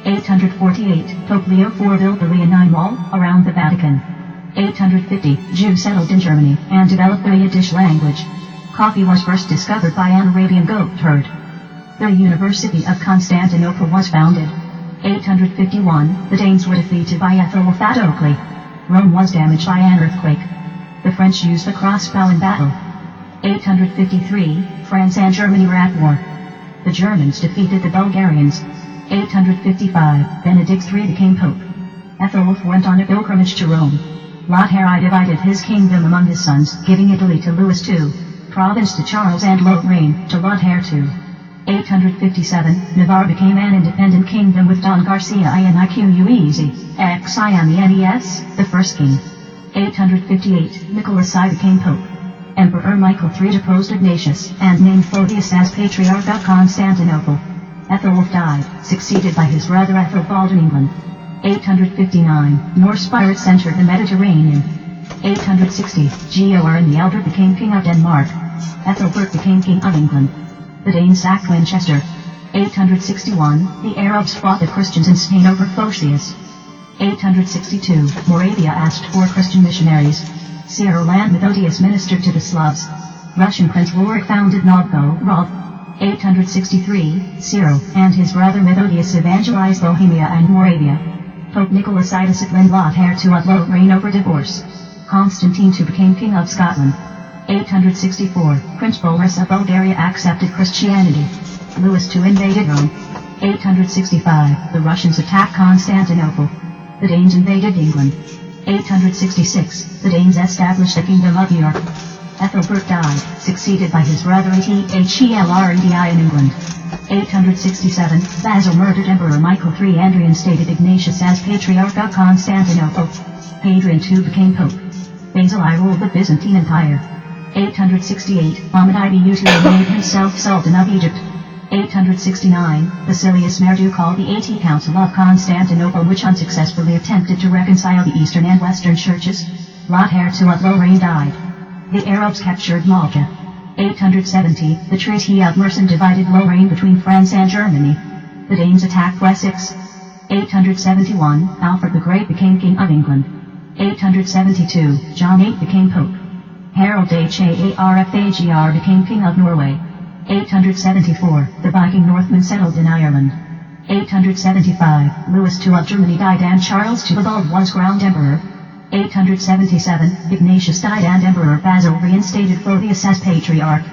848, Pope Leo IV built the Leonine Wall around the Vatican. 850, Jews settled in Germany and developed the Yiddish language. Coffee was first discovered by an Arabian goat herd. The University of Constantinople was founded. 851, the Danes were defeated by Ethelwulf. Rome was damaged by an earthquake. The French used the crossbow in battle. 853, France and Germany were at war. The Germans defeated the Bulgarians. 855, Benedict III became Pope. Ethelwulf went on a pilgrimage to Rome. Lothair divided his kingdom among his sons, giving Italy to Louis II, Provence to Charles and Lorraine to Lothair II. 857, Navarre became an independent kingdom with Don Garcia Ianiquez, the first king. 858, Nicholas I became Pope. Emperor Michael III deposed Ignatius, and named Photius as Patriarch of Constantinople. Ethelwulf died, succeeded by his brother Ethelbald in England. 859, Norse pirates entered the Mediterranean. 860, Georg the Elder became king of Denmark. Ethelbert became king of England. The Danes sacked Winchester. 861, the Arabs fought the Christians in Spain over Photius. 862, Moravia asked for Christian missionaries. Cyril and Methodius ministered to the Slavs. Russian Prince Rorik founded Novgorod. 863, Cyril and his brother Methodius evangelized Bohemia and Moravia. Pope Nicholas I disciplined Lothair to outlaw reign over divorce. Constantine II became king of Scotland. 864, Prince Boris of Bulgaria accepted Christianity. Louis II invaded Rome. 865, the Russians attacked Constantinople. The Danes invaded England. 866, the Danes established the Kingdom of York. Ethelbert died, succeeded by his brother Ethelred in England. 867, Basil murdered Emperor Michael III and reinstated Ignatius as Patriarch of Constantinople. Hadrian II became Pope. Basil I ruled the Byzantine Empire. 868, Muhammad II made himself Sultan of Egypt. 869, Basilius Marduk called the 80 Council of Constantinople, which unsuccessfully attempted to reconcile the Eastern and Western churches. Lothair II of Lorraine died. The Arabs captured Malta. 870, the Treaty of Mersin divided Lorraine between France and Germany. The Danes attacked Wessex. 871, Alfred the Great became King of England. 872, John VIII became Pope. Harald Harfagr became King of Norway. 874, the Viking Northmen settled in Ireland. 875, Louis II of Germany died and Charles II the Bald was crowned emperor. 877, Ignatius died and Emperor Basil reinstated Photius as Patriarch.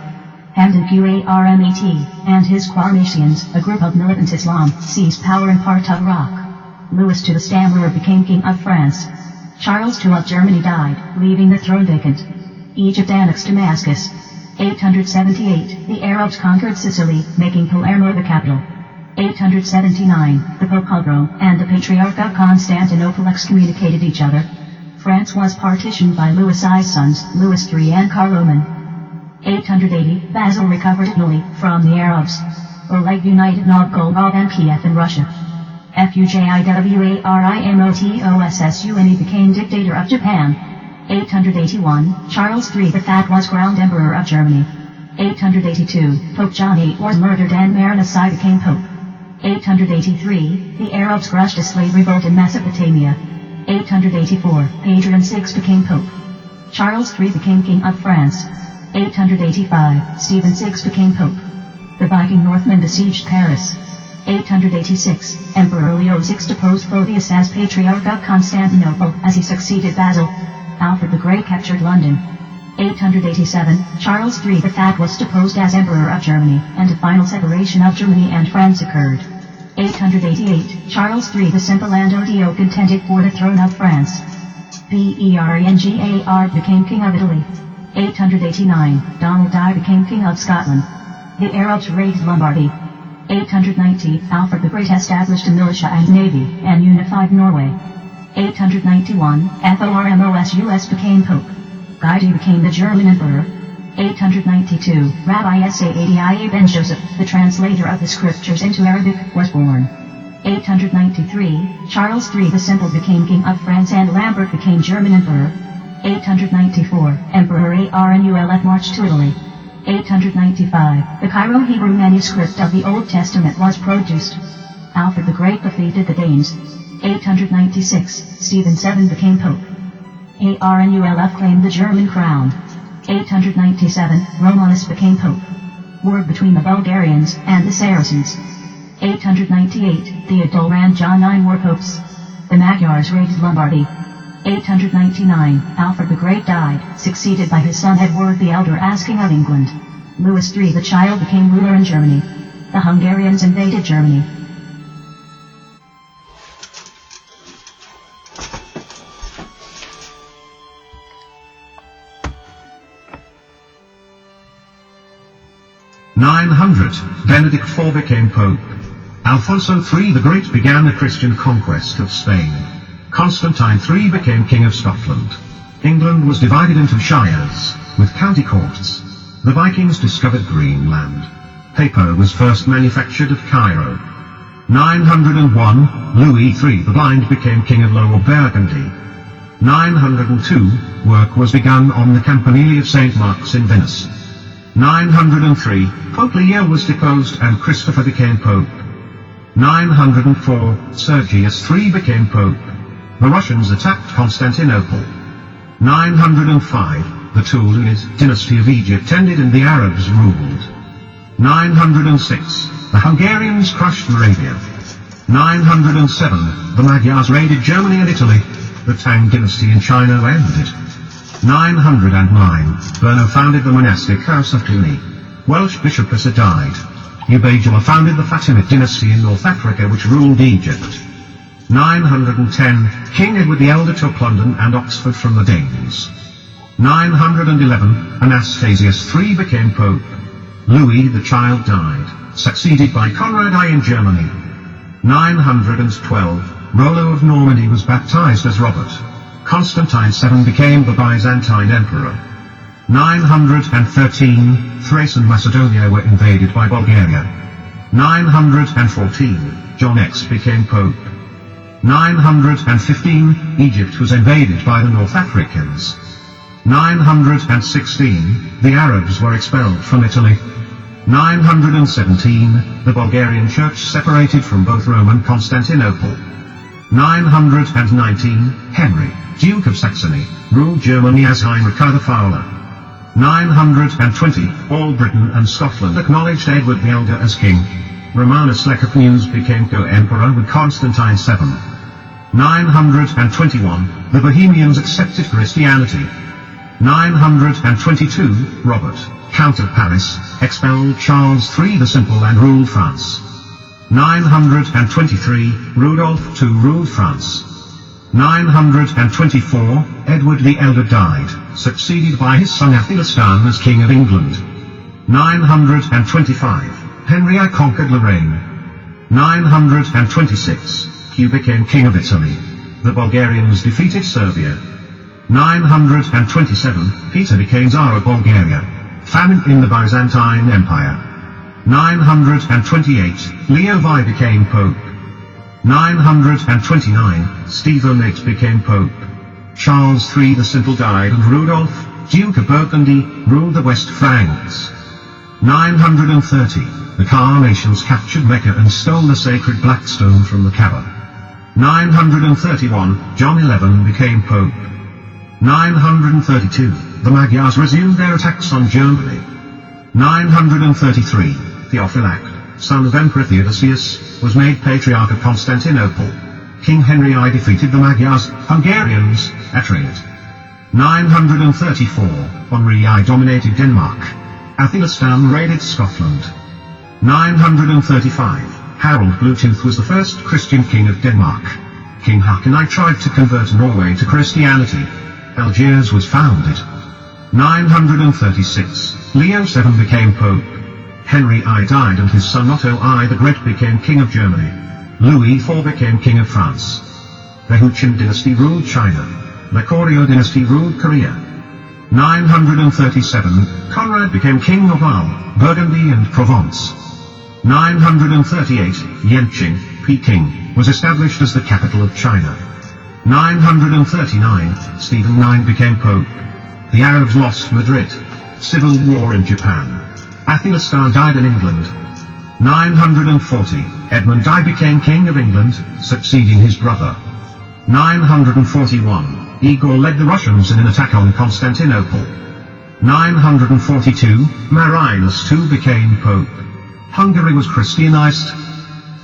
Hamdan Qarmat and his Qarmatians, a group of militant Islam, seized power in part of Iraq. Louis II the Stammerer became King of France. Charles II of Germany died, leaving the throne vacant. Egypt annexed Damascus. 878, the Arabs conquered Sicily, making Palermo the capital. 879, the Pope Pogrom and the Patriarch of Constantinople excommunicated each other. France was partitioned by Louis I's sons, Louis III and Carloman. 880, Basil recovered Italy from the Arabs. Oleg united Novgorod and Kiev in Russia. Fujiwarimotossune became dictator of Japan. 881, Charles III the Fat was crowned Emperor of Germany. 882, Pope John VIII was murdered and Marinus I became Pope. 883, the Arabs crushed a slave revolt in Mesopotamia. 884, Hadrian VI became Pope. Charles III became King of France. 885, Stephen VI became Pope. The Viking Northmen besieged Paris. 886, Emperor Leo VI deposed Photius as Patriarch of Constantinople as he succeeded Basil. Alfred the Great captured London. 887, Charles III the Fat was deposed as Emperor of Germany, and a final separation of Germany and France occurred. 888, Charles III the Simple and Odio contended for the throne of France. Prengar became King of Italy. 889, Donald I became King of Scotland. The Arabs raided Lombardy. 890, Alfred the Great established a militia and navy, and unified Norway. 891, Th.M became Pope. Guy became the German Emperor. 892, Rabbi Saadi ben Joseph, the translator of the scriptures into Arabic, was born. 893, Charles III the Simple became King of France and Lambert became German Emperor. 894, Emperor Arnulf marched to Italy. 895, the Cairo Hebrew manuscript of the Old Testament was produced. Alfred the Great defeated the Danes. 896, Stephen VII became Pope. Arnulf claimed the German crown. 897, Romanus became pope. War between the Bulgarians and the Saracens. 898, Theodoran John IX were popes. The Magyars raided Lombardy. 899, Alfred the Great died, succeeded by his son Edward the Elder as King of England. Louis III the Child became ruler in Germany. The Hungarians invaded Germany. Benedict IV became Pope. Alfonso III the Great began the Christian conquest of Spain. Constantine III became King of Scotland. England was divided into shires, with county courts. The Vikings discovered Greenland. Paper was first manufactured at Cairo. 901, Louis III the Blind became King of Lower Burgundy. 902, work was begun on the Campanile of St. Mark's in Venice. 903, Pope Leo was deposed and Christopher became Pope. 904, Sergius III became Pope. The Russians attacked Constantinople. 905, the Tulunid dynasty of Egypt ended and the Arabs ruled. 906, the Hungarians crushed Moravia. 907, the Magyars raided Germany and Italy. The Tang dynasty in China ended. 909, Berno founded the monastic house of Cluny. Welsh Bishop P.C.A.M died. Ubaydullah founded the Fatimid dynasty in North Africa which ruled Egypt. 910, King Edward the Elder took London and Oxford from the Danes. 911, Anastasius III became Pope. Louis the Child died, succeeded by Conrad I in Germany. 912, Rollo of Normandy was baptized as Robert. Constantine VII became the Byzantine Emperor. 913, Thrace and Macedonia were invaded by Bulgaria. 914, John X became Pope. 915, Egypt was invaded by the North Africans. 916, the Arabs were expelled from Italy. 917, the Bulgarian Church separated from both Rome and Constantinople. 919, Henry, Duke of Saxony, ruled Germany as Heinrich the Fowler. 920, all Britain and Scotland acknowledged Edward the Elder as king. Romanus Lecapneus became co-emperor with Constantine VII. 921, the Bohemians accepted Christianity. 922, Robert, Count of Paris, expelled Charles III the Simple and ruled France. 923, Rudolph II ruled France. 924, Edward the Elder died, succeeded by his son Athelstan as King of England. 925, Henry I conquered Lorraine. 926, Hugh became King of Italy. The Bulgarians defeated Serbia. 927, Peter became Tsar of Bulgaria. Famine in the Byzantine Empire. 928, Leo I became Pope. 929, Stephen VIII became Pope. Charles III the Simple died and Rudolph, Duke of Burgundy, ruled the West Franks. 930, the Carnations captured Mecca and stole the sacred black stone from the Kaaba. 931, John XI became Pope. 932, the Magyars resumed their attacks on Germany. 933, Theophylact, son of Emperor Theodosius, was made Patriarch of Constantinople. King Henry I defeated the Magyars, Hungarians, at Ried. 934, Henry I dominated Denmark. Athelstan raided Scotland. 935, Harold Bluetooth was the first Christian king of Denmark. King Haakon I tried to convert Norway to Christianity. Algiers was founded. 936, Leo VII became Pope. Henry I died and his son Otto I the Great became King of Germany. Louis IV became King of France. The Huchin dynasty ruled China. The Koryo dynasty ruled Korea. 937, Conrad became King of Arles, Burgundy and Provence. 938, Yenching, Peking, was established as the capital of China. 939, Stephen IX became Pope. The Arabs lost Madrid. Civil war in Japan. Athelstan died in England. 940, Edmund I became King of England, succeeding his brother. 941, Igor led the Russians in an attack on Constantinople. 942, Marinus II became Pope. Hungary was Christianized.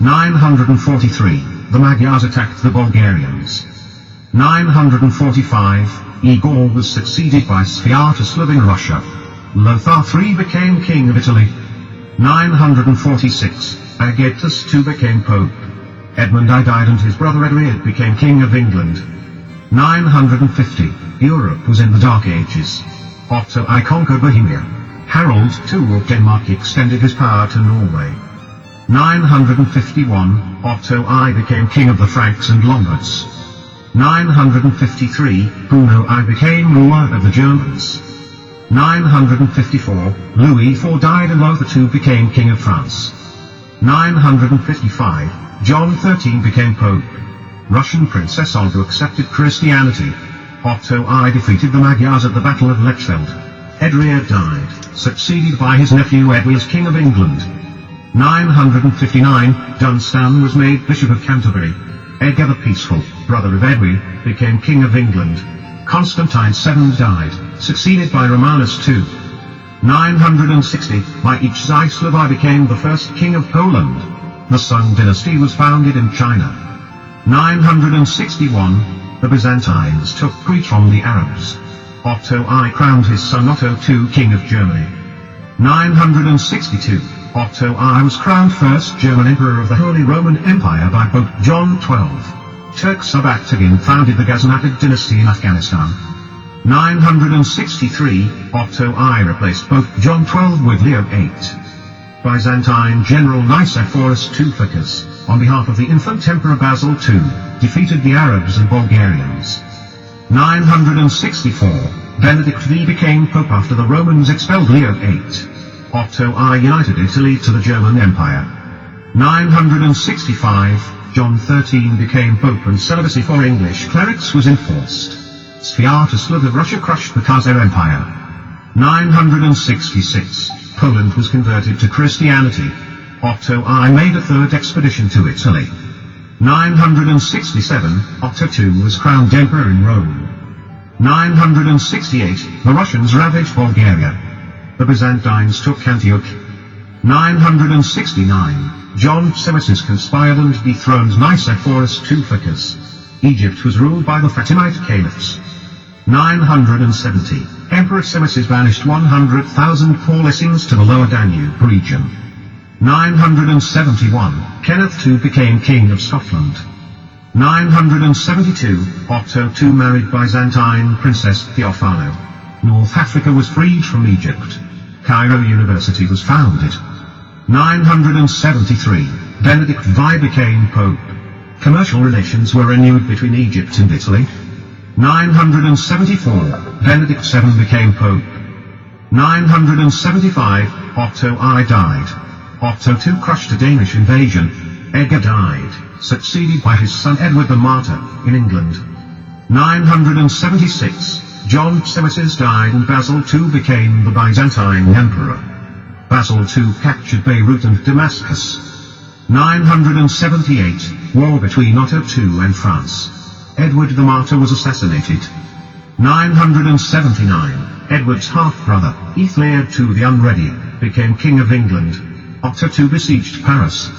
943, the Magyars attacked the Bulgarians. 945, Igor was succeeded by Sviatoslav in Russia. Lothar III became King of Italy. 946, Aegisthus II became Pope. Edmund I died and his brother Edward became King of England. 950, Europe was in the Dark Ages. Otto I conquered Bohemia. Harold II of Denmark extended his power to Norway. 951, Otto I became King of the Franks and Lombards. 953, Bruno I became ruler of the Germans. 954, Louis IV died and Lothar II became King of France. 955, John XIII became Pope. Russian Princess Olga accepted Christianity. Otto I defeated the Magyars at the Battle of Lechfeld. Edward died, succeeded by his nephew Edward as King of England. 959, Dunstan was made Bishop of Canterbury. Edgar the Peaceful, brother of Edward, became King of England. Constantine VII died, succeeded by Romanus II. 960, Mieczyslav I became the first king of Poland. The Sung dynasty was founded in China. 961, the Byzantines took Crete from the Arabs. Otto I crowned his son Otto II king of Germany. 962, Otto I was crowned first German Emperor of the Holy Roman Empire by Pope John XII. Turks of Atagan founded the Ghaznavid dynasty in Afghanistan. 963, Otto I replaced Pope John XII with Leo VIII. Byzantine General Nicephorus Teuficus, on behalf of the infant Emperor Basil II, defeated the Arabs and Bulgarians. 964, Benedict V became Pope after the Romans expelled Leo VIII. Otto I united Italy to the German Empire. 965, John XIII became Pope and celibacy for English clerics was enforced. Sviatoslav of Russia crushed the Khazar Empire. 966, Poland was converted to Christianity. Otto I made a third expedition to Italy. 967, Otto II was crowned Emperor in Rome. 968, the Russians ravaged Bulgaria. The Byzantines took Antioch. 969, John Psamaces conspired and dethroned Nicephorus Teuficus. Egypt was ruled by the Fatimite caliphs. 970, Emperor Psamaces banished 100,000 Paulicians to the lower Danube region. 971, Kenneth II became King of Scotland. 972, Otto II married Byzantine Princess Theophano. North Africa was freed from Egypt. Cairo University was founded. 973, Benedict V became Pope. Commercial relations were renewed between Egypt and Italy. 974, Benedict VII became Pope. 975, Otto I died. Otto II crushed a Danish invasion. Edgar died, succeeded by his son Edward the Martyr, in England. 976, John Psamaces died and Basil II became the Byzantine Emperor. Basil II captured Beirut and Damascus. 978, war between Otto II and France. Edward the Martyr was assassinated. 979, Edward's half-brother, Ethelred II the Unready, became King of England. Otto II besieged Paris.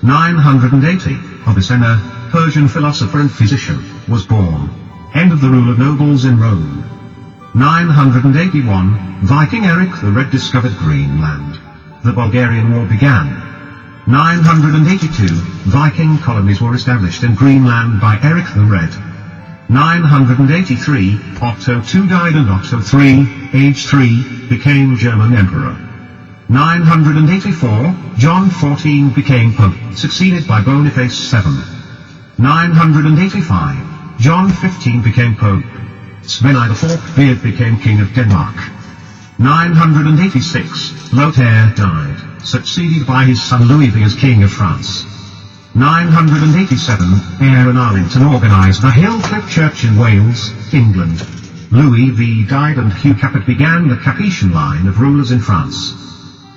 980, Avicenna, Persian philosopher and physician, was born. End of the rule of nobles in Rome. 981, Viking Eric the Red discovered Greenland. The Bulgarian War began. 982, Viking colonies were established in Greenland by Eric the Red. 983, Otto II died and Otto III, age 3, became German Emperor. 984, John XIV became Pope, succeeded by Boniface VII. 985, John XV became Pope. Sven I the Forkbeard became King of Denmark. 986, Lothair died, succeeded by his son Louis V as King of France. 987, Aaron Arlington organized the Hillcliffe Church in Wales, England. Louis V died and Hugh Capet began the Capetian line of rulers in France.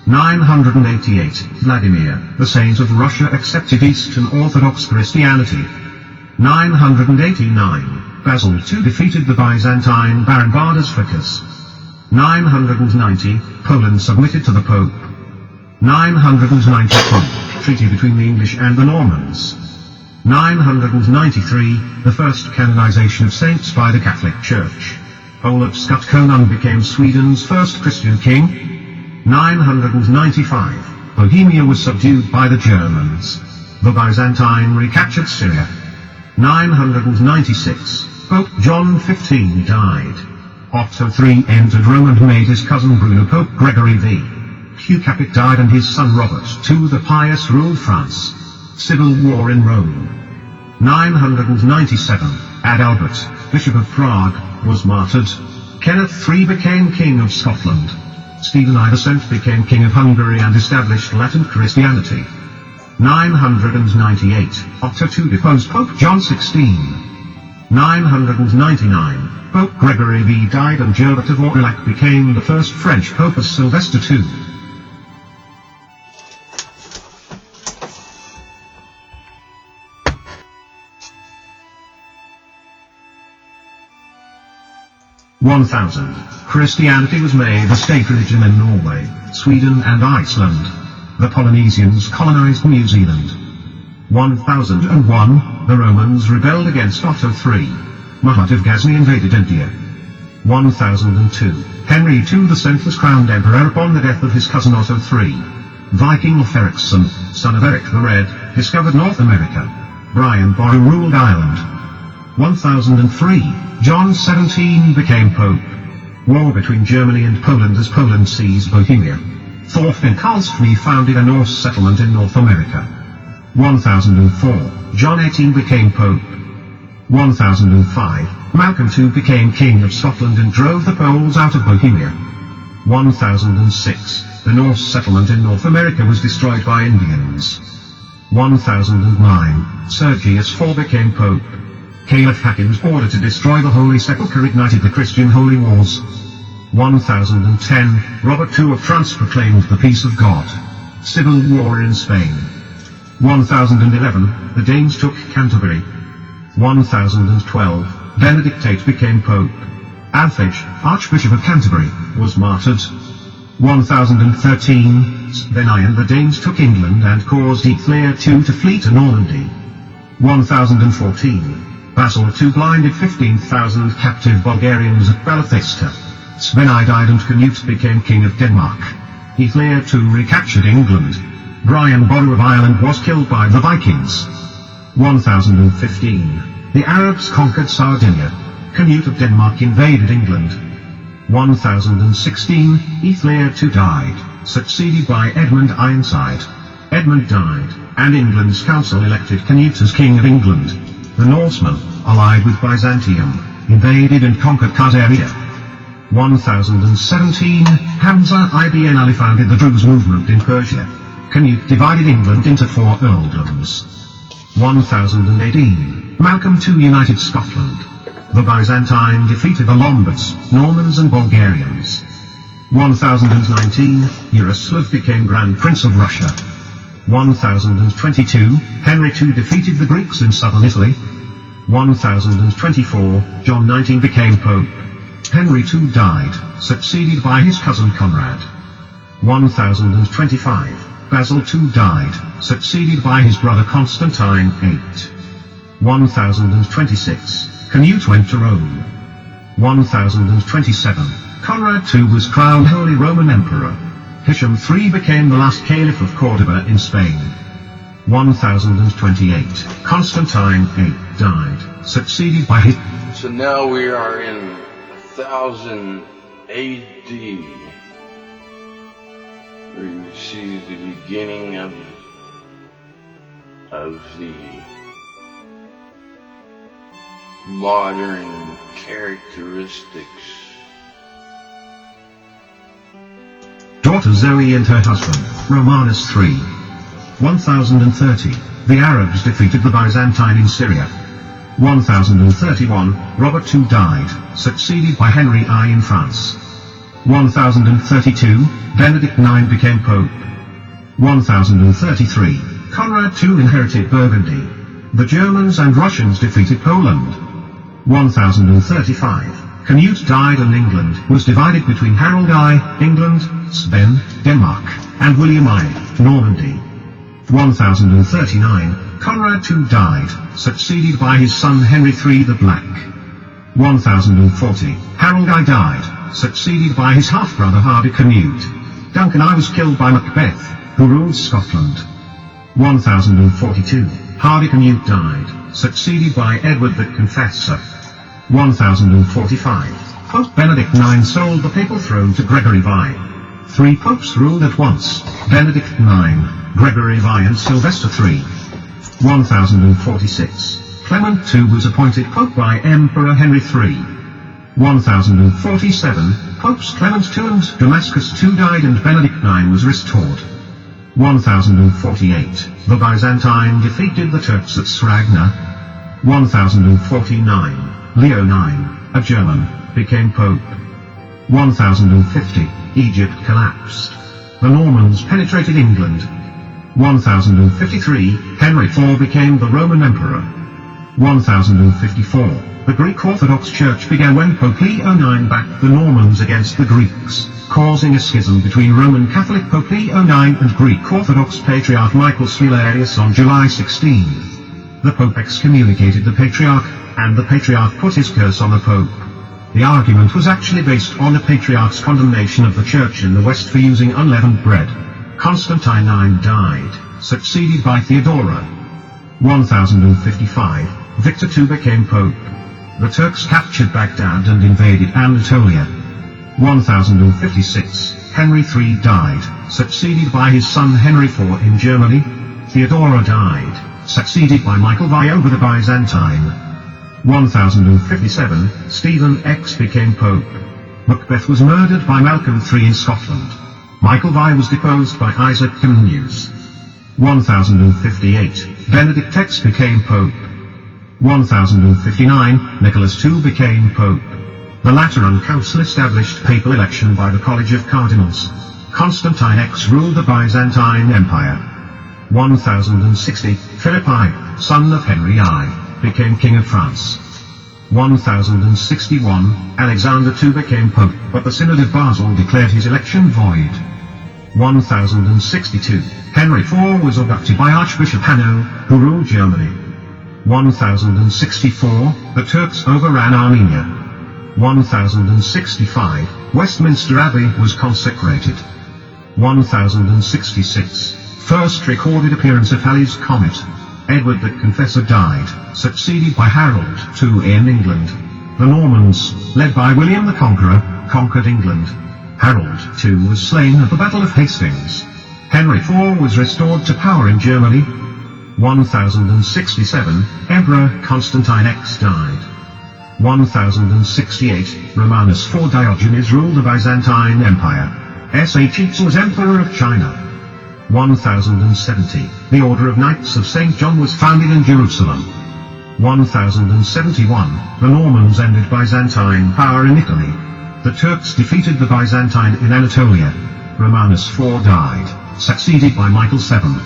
988, Vladimir, the Saint of Russia accepted Eastern Orthodox Christianity. 989, Basil II defeated the Byzantine Baron Bardas Ficus. 990, Poland submitted to the Pope. 992, treaty between the English and the Normans. 993, the first canonization of saints by the Catholic Church. Olaf Scott Konung became Sweden's first Christian king. 995, Bohemia was subdued by the Germans. The Byzantine recaptured Syria. 996, Pope John XV died. Otto III entered Rome and made his cousin Bruno Pope Gregory V. Hugh Capet died and his son Robert II the Pious ruled France. Civil war in Rome. 997, Adalbert, Bishop of Prague, was martyred. Kenneth III became King of Scotland. Stephen I the Seventh became King of Hungary and established Latin Christianity. 998, Otto II deposed Pope John XVI. 999, Pope Gregory V died and Gerbert of Aurillac became the first French Pope as Sylvester II. (1000), Christianity was made a state religion in Norway, Sweden and Iceland. The Polynesians colonized New Zealand. 1001, the Romans rebelled against Otto III. Muhammad of Ghazni invaded India. 1002, Henry II the Seventh was crowned emperor upon the death of his cousin Otto III. Viking Ulf Ericsson, son of Eric the Red, discovered North America. Brian Boru ruled Ireland. 1003, John XVII became Pope. War between Germany and Poland as Poland seized Bohemia. Thorfinn Karlsefni founded a Norse settlement in North America. 1004, John XVIII became Pope. 1005, Malcolm II became King of Scotland and drove the Poles out of Bohemia. 1006, the Norse settlement in North America was destroyed by Indians. 1009, Sergius IV became Pope. Caliph Haakim's order to destroy the Holy Sepulchre ignited the Christian Holy Wars. 1010, Robert II of France proclaimed the peace of God. Civil war in Spain. 1011, the Danes took Canterbury. 1012, Benedict VIII became Pope. Alphege, Archbishop of Canterbury, was martyred. 1013, Svein and the Danes took England and caused Ethlia II to flee to Normandy. 1014, Basil II blinded 15,000 captive Bulgarians at Balathista. Svein died and Canute became King of Denmark. Ethlia II recaptured England. Brian Boru of Ireland was killed by the Vikings. 1015, the Arabs conquered Sardinia. Canute of Denmark invaded England. 1016, Ethlia II died, succeeded by Edmund Ironside. Edmund died, and England's council elected Canute as King of England. The Norsemen, allied with Byzantium, invaded and conquered Khazaria. 1017, Hamza ibn Ali founded the Druze movement in Persia. Canute divided England into 4 earldoms. 1018, Malcolm II united Scotland. The Byzantine defeated the Lombards, Normans and Bulgarians. 1019, Yaroslav became Grand Prince of Russia. 1022, Henry II defeated the Greeks in southern Italy. 1024, John XIX became Pope. Henry II died, succeeded by his cousin Conrad. 1025, Basil II died, succeeded by his brother Constantine VIII. 1026, Canute went to Rome. 1027, Conrad II was crowned Holy Roman Emperor. Hisham III became the last Caliph of Cordoba in Spain. 1028, Constantine VIII died, succeeded by his... So now we are in 1000 AD. We see the beginning of the modern characteristics. Daughter Zoe and her husband, Romanus III. 1030, the Arabs defeated the Byzantine in Syria. 1031, Robert II died, succeeded by Henry I in France. 1032, Benedict IX became Pope. 1033, Conrad II inherited Burgundy. The Germans and Russians defeated Poland. 1035, Canute died and England was divided between Harold I, England, Sven, Denmark, and William I, Normandy. 1039, Conrad II died, succeeded by his son Henry III the Black. 1040, Harold I died, succeeded by his half-brother Hardy Canute. Duncan I was killed by Macbeth, who ruled Scotland. 1042, Hardy Canute died, succeeded by Edward the Confessor. 1045, Pope Benedict IX sold the papal throne to Gregory VI. 3 popes ruled at once, Benedict IX, Gregory VI and Sylvester III. 1046, Clement II was appointed Pope by Emperor Henry III. 1047, Popes Clement II and Damascus II died and Benedict IX was restored. 1048, the Byzantine defeated the Turks at Sragna. 1049, Leo IX, a German, became Pope. 1050, Egypt collapsed. The Normans penetrated England. 1053, Henry IV became the Roman Emperor. 1054, the Greek Orthodox Church began when Pope Leo IX backed the Normans against the Greeks, causing a schism between Roman Catholic Pope Leo IX and Greek Orthodox Patriarch Michael Sphilarius on July 16. The Pope excommunicated the Patriarch, and the Patriarch put his curse on the Pope. The argument was actually based on the Patriarch's condemnation of the Church in the West for using unleavened bread. Constantine IX died, succeeded by Theodora. 1055, Victor II became Pope. The Turks captured Baghdad and invaded Anatolia. 1056, Henry III died, succeeded by his son Henry IV in Germany. Theodora died, succeeded by Michael I over the Byzantine. 1057, Stephen X became Pope. Macbeth was murdered by Malcolm III in Scotland. Michael I was deposed by Isaac Comnenus. 1058, Benedict X became Pope. 1059, Nicholas II became Pope. The Lateran Council established papal election by the College of Cardinals. Constantine X ruled the Byzantine Empire. 1060, Philip I, son of Henry I, became King of France. 1061, Alexander II became Pope, but the Synod of Basel declared his election void. 1062, Henry IV was abducted by Archbishop Hanno, who ruled Germany. 1064, the Turks overran Armenia. 1065, Westminster Abbey was consecrated. 1066, first recorded appearance of Halley's Comet. Edward the Confessor died, succeeded by Harold II in England. The Normans, led by William the Conqueror, conquered England. Harold II was slain at the Battle of Hastings. Henry IV was restored to power in Germany. 1067, Emperor Constantine X died. 1068, Romanus IV Diogenes ruled the Byzantine Empire. Sh was Emperor of China. 1070, the Order of Knights of St. John was founded in Jerusalem. 1071, the Normans ended Byzantine power in Italy. The Turks defeated the Byzantine in Anatolia. Romanus IV died, succeeded by Michael VII.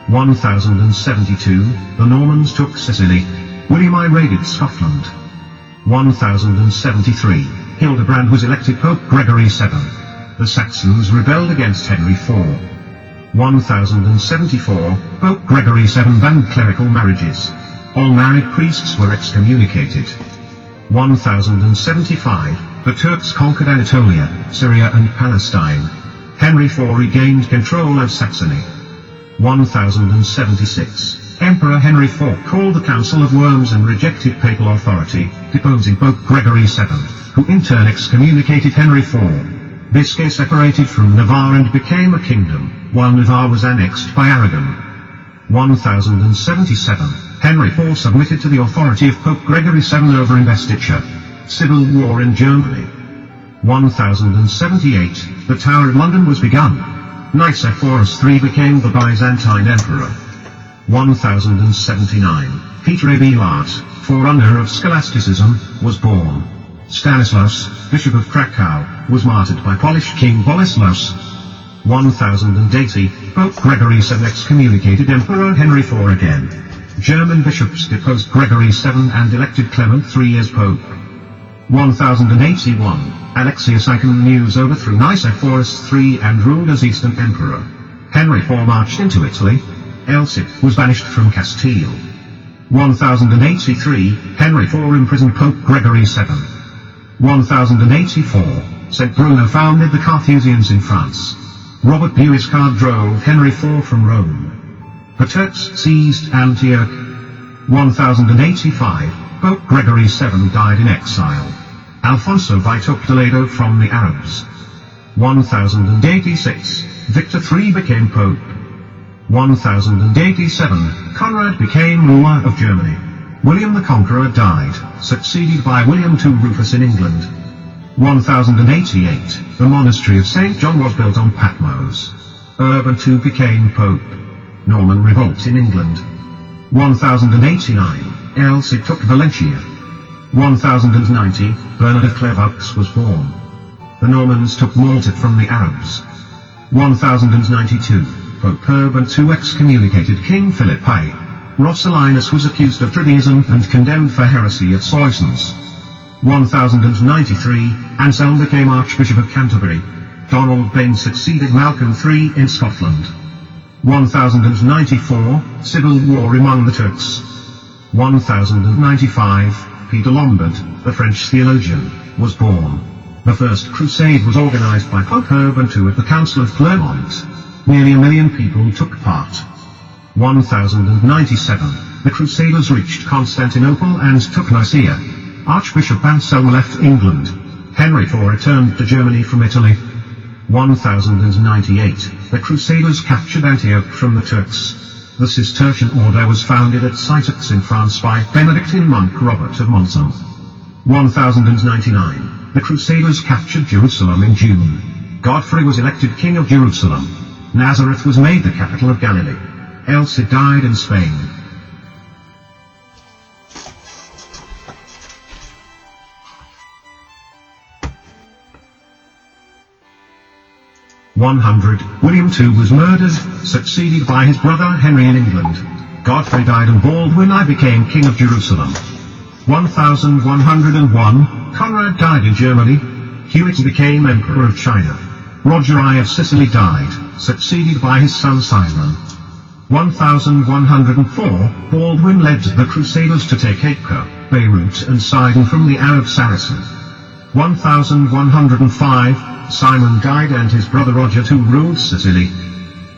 1072, the Normans took Sicily. William I raided Scotland. 1073, Hildebrand was elected Pope Gregory VII. The Saxons rebelled against Henry IV. 1074, Pope Gregory VII banned clerical marriages. All married priests were excommunicated. 1075, the Turks conquered Anatolia, Syria and Palestine. Henry IV regained control of Saxony. 1076, Emperor Henry IV called the Council of Worms and rejected papal authority, deposing Pope Gregory VII, who in turn excommunicated Henry IV. Biscay separated from Navarre and became a kingdom, while Navarre was annexed by Aragon. 1077, Henry IV submitted to the authority of Pope Gregory VII over investiture. Civil war in Germany. 1078, the Tower of London was begun. Nicephorus III became the Byzantine Emperor. 1079, Peter Abelard, forerunner of scholasticism, was born. Stanislaus, Bishop of Krakow, was martyred by Polish King Boleslaus. 1080, Pope Gregory VII excommunicated Emperor Henry IV again. German bishops deposed Gregory VII and elected Clement III as Pope. 1081, Alexius I Comnenus overthrew Nicephorus III and ruled as Eastern Emperor. Henry IV marched into Italy. Cid was banished from Castile. 1083, Henry IV imprisoned Pope Gregory VII. 1084, St. Bruno founded the Carthusians in France. Robert Guiscard drove Henry IV from Rome. The Turks seized Antioch. 1085, Pope Gregory VII died in exile. Alfonso I took Toledo from the Arabs. 1086, Victor III became Pope. 1087, Conrad became ruler of Germany. William the Conqueror died, succeeded by William II Rufus in England. 1088, the monastery of St. John was built on Patmos. Urban II became Pope. Norman revolt in England. 1089, Cid took Valentia. 1090, Bernard of Clairvaux was born. The Normans took Malta from the Arabs. 1092, Pope Urban II excommunicated King Philip I. Roscellinus was accused of tritheism and condemned for heresy at Soissons. 1093, Anselm became Archbishop of Canterbury. Donald Bain succeeded Malcolm III in Scotland. 1094, Civil War among the Turks. 1095, Peter Lombard, the French theologian, was born. The First Crusade was organized by Pope Urban II at the Council of Clermont. Nearly 1 million people took part. 1097, the Crusaders reached Constantinople and took Nicaea. Archbishop Anselm left England. Henry IV returned to Germany from Italy. 1098, the Crusaders captured Antioch from the Turks. The Cistercian order was founded at Citeaux in France by Benedictine monk Robert of Monson. 1099, the Crusaders captured Jerusalem in June. Godfrey was elected king of Jerusalem. Nazareth was made the capital of Galilee. Cid died in Spain. William II was murdered, succeeded by his brother Henry in England. Godfrey died and Baldwin I became king of Jerusalem. 1101, Conrad died in Germany. Hewitt became emperor of China. Roger I of Sicily died, succeeded by his son Simon. 1104, Baldwin led the Crusaders to take Acre, Beirut and Sidon from the Arab Saracen. 1105, Simon died and his brother Roger II ruled Sicily.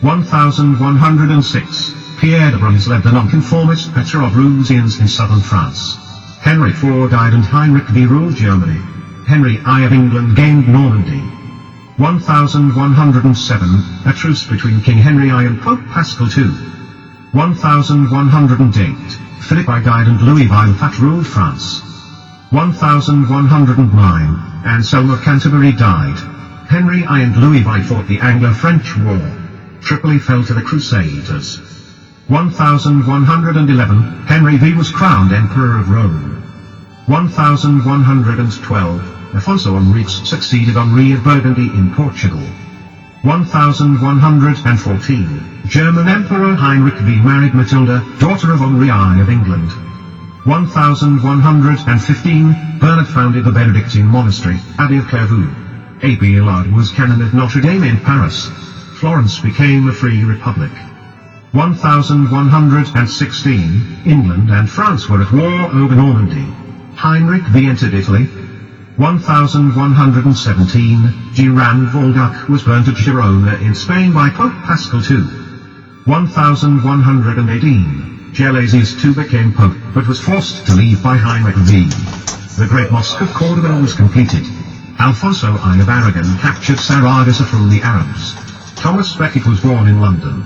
1106, Pierre de Bruns led the nonconformist Petrobrusians in southern France. Henry IV died and Heinrich V ruled Germany. Henry I of England gained Normandy. 1107, a truce between King Henry I and Pope Paschal II. 1108, Philip I died and Louis Bonaparte ruled France. 1109, Anselm of Canterbury died. Henry I and Louis I fought the Anglo-French War. Tripoli fell to the Crusaders. 1111, Henry V was crowned Emperor of Rome. 1112, Alfonso Henriques succeeded Henri of Burgundy in Portugal. 1114, German Emperor Heinrich V married Matilda, daughter of Henri I of England. 1115, Bernard founded the Benedictine monastery, Abbey of Clairvaux. Abélard was canon at Notre Dame in Paris. Florence became a free republic. 1116, England and France were at war over Normandy. Heinrich V entered Italy. 1117, Girand Volduc was burnt at Girona in Spain by Pope Paschal II. 1118, Gelasius II became Pope, but was forced to leave by Heinrich V. The Great Mosque of Cordoba was completed. Alfonso I of Aragon captured Saragossa from the Arabs. Thomas Becket was born in London.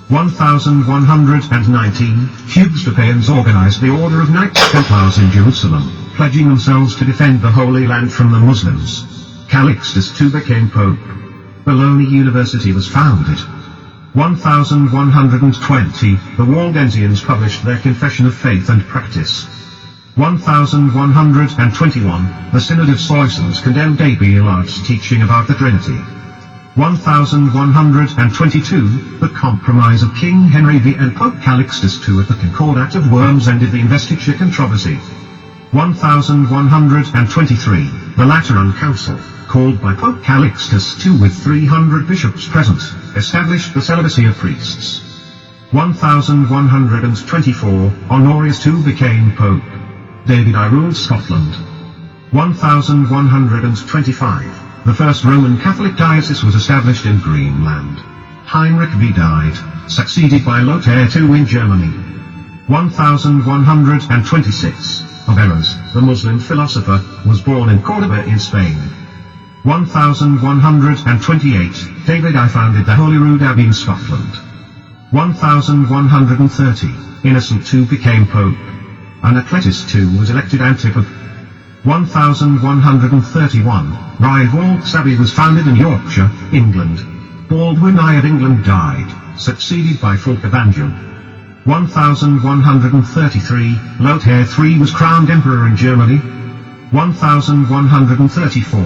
1119, Hugues de Payens organized the Order of Knights Templars in Jerusalem, pledging themselves to defend the Holy Land from the Muslims. Calixtus II became Pope. Bologna University was founded. 1120, the Waldensians published their Confession of Faith and Practice. 1121, the Synod of Soissons condemned Abelard's teaching about the Trinity. 1122, the compromise of King Henry V and Pope Calixtus II at the Concordat of Worms ended the investiture controversy. 1123, the Lateran Council, called by Pope Calixtus II with 300 bishops present, established the celibacy of priests. 1124, Honorius II became Pope. David I ruled Scotland. 1125, the first Roman Catholic diocese was established in Greenland. Heinrich V died, succeeded by Lothair II in Germany. 1126, Averroes, the Muslim philosopher, was born in Cordoba in Spain. 1128, David I founded the Holyrood Abbey in Scotland. 1130, Innocent II became Pope. Anacletus II was elected Antipope. 1131, Rievaulx Abbey was founded in Yorkshire, England. Baldwin I of England died, succeeded by Fulk of Anjou. 1133, Lothair III was crowned emperor in Germany. 1134,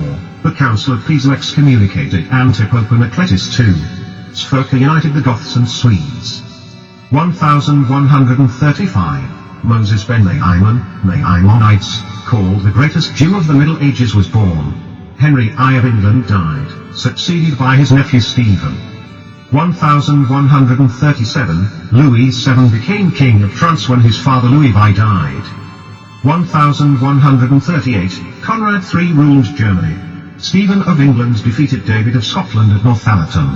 the Council of Pisa excommunicated Antipope Anacletus II. Sverker united the Goths and Swedes. 1135, Moses ben Maimonides, called the greatest Jew of the Middle Ages, was born. Henry I of England died, succeeded by his nephew Stephen. 1137, Louis VII became king of France when his father Louis VI died. 1138, Conrad III ruled Germany. Stephen of England defeated David of Scotland at Northallerton.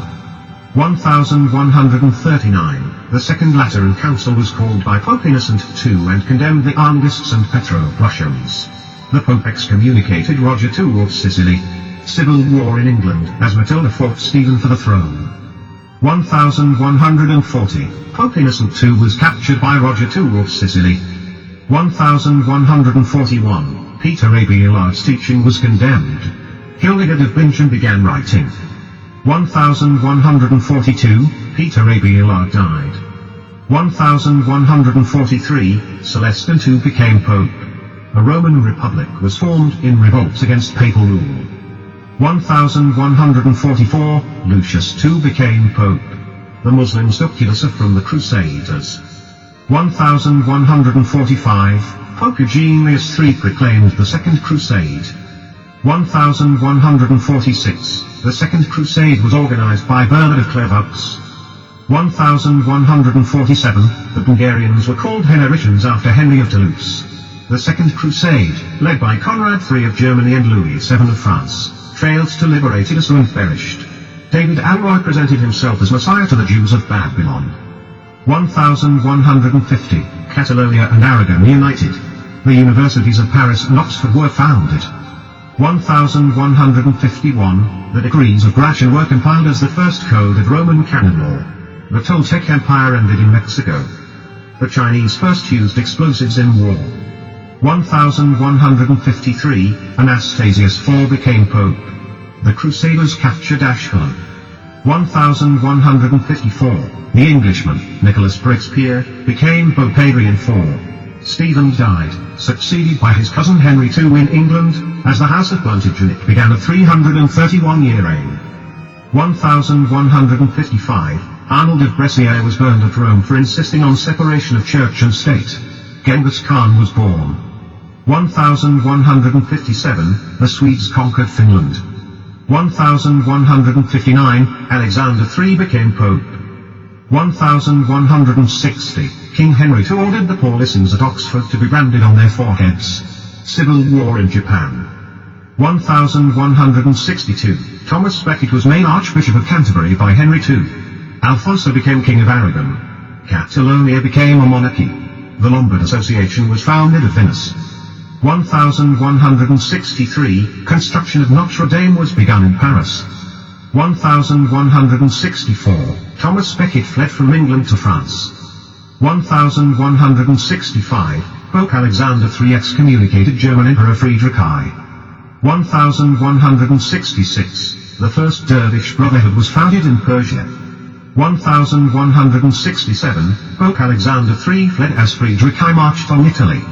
1139, the Second Lateran Council was called by Pope Innocent II and condemned the Armenists and Petro-Russians. The Pope excommunicated Roger II of Sicily. Civil war in England as Matilda fought Stephen for the throne. 1140, Pope Innocent II was captured by Roger II of Sicily. 1141, Peter Abelard's teaching was condemned. Hildegard of Bingen began writing. 1142, Peter Abelard died. 1143, Celestine II became Pope. A Roman Republic was formed in revolt against papal rule. 1144, Lucius II became Pope. The Muslims took Hilsa from the Crusaders. 1145, Pope Eugenius III proclaimed the Second Crusade. 1146, the Second Crusade was organized by Bernard of Clairvaux. 1147, the Bulgarians were called Henricians after Henry of Toulouse. The Second Crusade, led by Conrad III of Germany and Louis VII of France, failed to liberate Edessa and perished. David Alroy presented himself as Messiah to the Jews of Babylon. 1150, Catalonia and Aragon united. The universities of Paris and Oxford were founded. 1151, the decrees of Gratian were compiled as the first code of Roman canon law. The Toltec Empire ended in Mexico. The Chinese first used explosives in war. 1153, Anastasius IV became Pope. The Crusaders captured Ashkelon. 1154, the Englishman, Nicholas Breakspere, became Pope Adrian IV. Stephen died, succeeded by his cousin Henry II in England, as the House of Plantagenet began a 331-year reign. 1155, Arnold of Brescia was burned at Rome for insisting on separation of church and state. Genghis Khan was born. 1157, the Swedes conquered Finland. 1159, Alexander III became Pope. 1160, King Henry II ordered the Paulicians at Oxford to be branded on their foreheads. Civil war in Japan. 1162, Thomas Becket was made Archbishop of Canterbury by Henry II. Alfonso became King of Aragon. Catalonia became a monarchy. The Lombard Association was founded at Venice. 1163, construction of Notre Dame was begun in Paris. 1164, Thomas Becket fled from England to France. 1165, Pope Alexander III excommunicated German Emperor Friedrich I. 1166, the first Dervish Brotherhood was founded in Persia. 1167, Pope Alexander III fled as Friedrich I marched on Italy.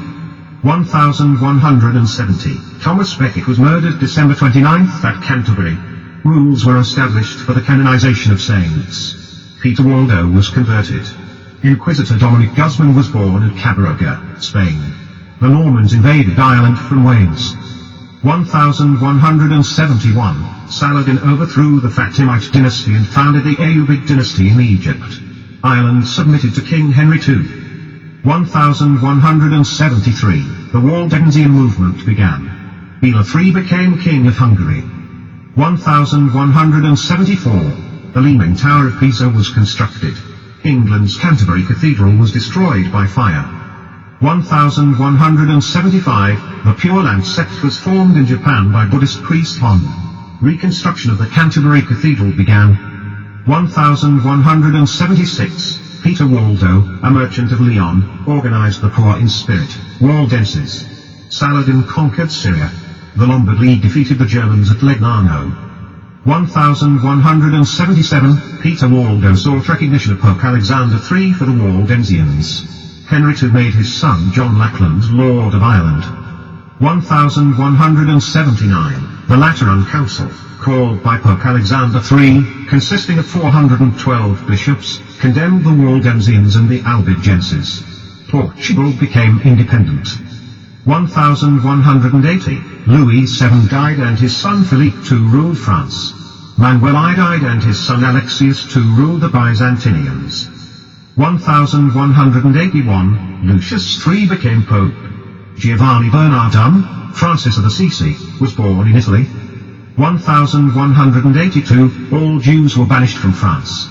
1170, Thomas Becket was murdered December 29th at Canterbury. Rules were established for the canonization of saints. Peter Waldo was converted. Inquisitor Dominic Guzman was born at Cabarroga, Spain. the Normans invaded Ireland from Wales. 1171, Saladin overthrew the Fatimite dynasty and founded the Ayyubid dynasty in Egypt. Ireland submitted to King Henry II. 1173, the Waldensian movement began. Bela III became King of Hungary. 1174, the Leaning Tower of Pisa was constructed. England's Canterbury Cathedral was destroyed by fire. 1175, the Pure Land sect was formed in Japan by Buddhist priest Hon. Reconstruction of the Canterbury Cathedral began. 1176, Peter Waldo, a merchant of Lyon, organized the poor in spirit, Waldenses. Saladin conquered Syria. The Lombard League defeated the Germans at Legnano. 1177, Peter Waldo sought recognition of Pope Alexander III for the Waldensians. Henry II made his son John Lackland Lord of Ireland. 1179, the Lateran Council, called by Pope Alexander III, consisting of 412 bishops, condemned the Waldensians and the Albigenses. Portugal became independent. 1180, Louis VII died and his son Philippe II ruled France. Manuel I died and his son Alexius II ruled the Byzantinians. 1181, Lucius III became Pope. Giovanni Bernardone, Francis of Assisi, was born in Italy. 1182, all Jews were banished from France.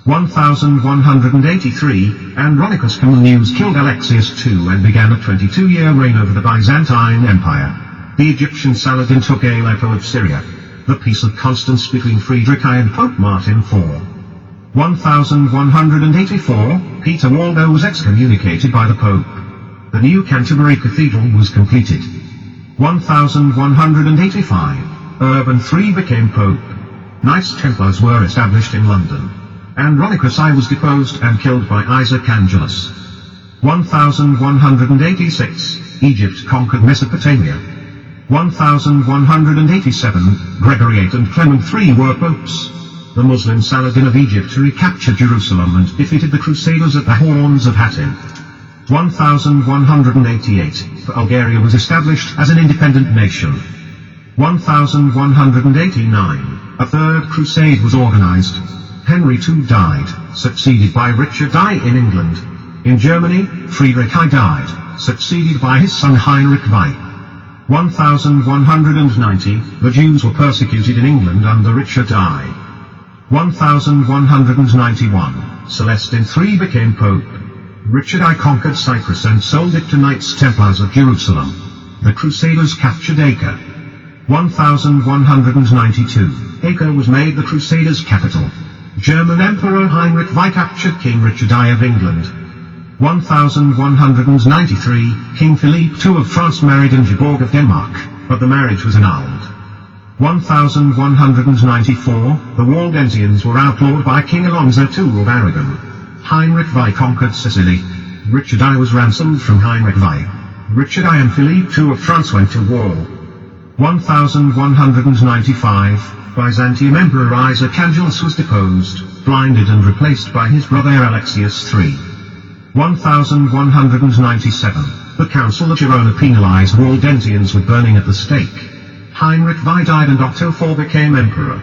1183, Andronicus Comnenus killed Alexius II and began a 22-year reign over the Byzantine Empire. The Egyptian Saladin took Aleppo of Syria. The Peace of Constance between Friedrich I and Pope Martin IV. 1184, Peter Waldo was excommunicated by the Pope. The new Canterbury Cathedral was completed. 1185, Urban III became Pope. Knights Templars were established in London. Andronicus I was deposed and killed by Isaac Angelus. 1186, Egypt conquered Mesopotamia. 1187, Gregory VIII and Clement III were popes. The Muslim Saladin of Egypt recaptured Jerusalem and defeated the Crusaders at the Horns of Hattin. 1188, Bulgaria was established as an independent nation. 1189, a third crusade was organized. Henry II died, succeeded by Richard I in England. In Germany, Friedrich I died, succeeded by his son Heinrich I. 1190, the Jews were persecuted in England under Richard I. 1191, Celestine III became Pope. Richard I conquered Cyprus and sold it to Knights Templars of Jerusalem. The Crusaders captured Acre. 1192, Acre was made the Crusaders' capital. German Emperor Heinrich I captured King Richard I of England. 1193, King Philippe II of France married Ingeborg of Denmark, but the marriage was annulled. 1194, the Waldensians were outlawed by King Alonso II of Aragon. Heinrich I conquered Sicily. Richard I was ransomed from Heinrich I. Richard I and Philippe II of France went to war. 1195, Byzantium Emperor Isaac Angelus was deposed, blinded and replaced by his brother Alexius III. 1197, the Council of Girona penalized Waldensians with burning at the stake. Heinrich I died and Otto IV became emperor.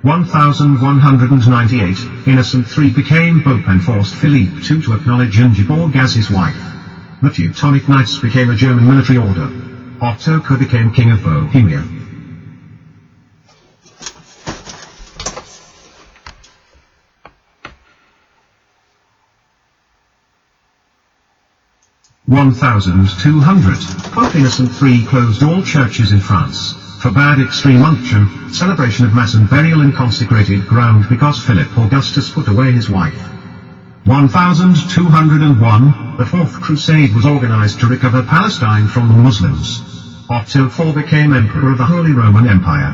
1198, Innocent III became Pope and forced Philippe II to acknowledge Ingeborg as his wife. The Teutonic Knights became a German military order. Otto II became King of Bohemia. 1200, Pope Innocent III closed all churches in France, forbade extreme unction, celebration of Mass and burial in consecrated ground because Philip Augustus put away his wife. 1201, the Fourth Crusade was organized to recover Palestine from the Muslims. Otto IV became Emperor of the Holy Roman Empire.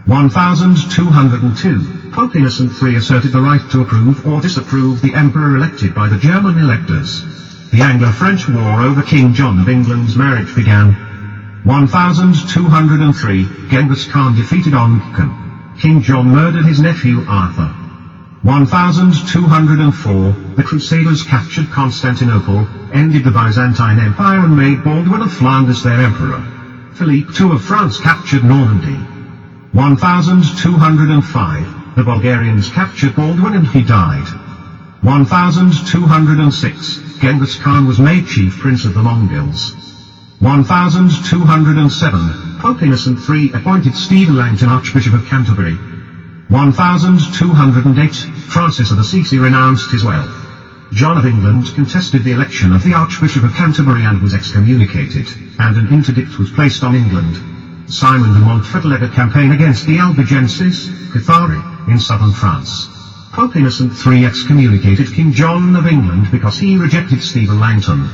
1202, Pope Innocent III asserted the right to approve or disapprove the emperor elected by the German electors. The Anglo-French War over King John of England's marriage began. 1203, Genghis Khan defeated Ongkon. King John murdered his nephew Arthur. 1204, the Crusaders captured Constantinople. ended the Byzantine Empire and made Baldwin of Flanders their emperor. Philippe II of France captured Normandy. 1205, the Bulgarians captured Baldwin and he died. 1206, Genghis Khan was made chief prince of the Mongols. 1207, Pope Innocent III appointed Stephen Langton Archbishop of Canterbury. 1208, Francis of Assisi renounced his wealth. John of England contested the election of the Archbishop of Canterbury and was excommunicated, and an interdict was placed on England. Simon de Montfort led a campaign against the Albigenses, Cathari, in southern France. Pope Innocent III excommunicated King John of England because he rejected Stephen Langton.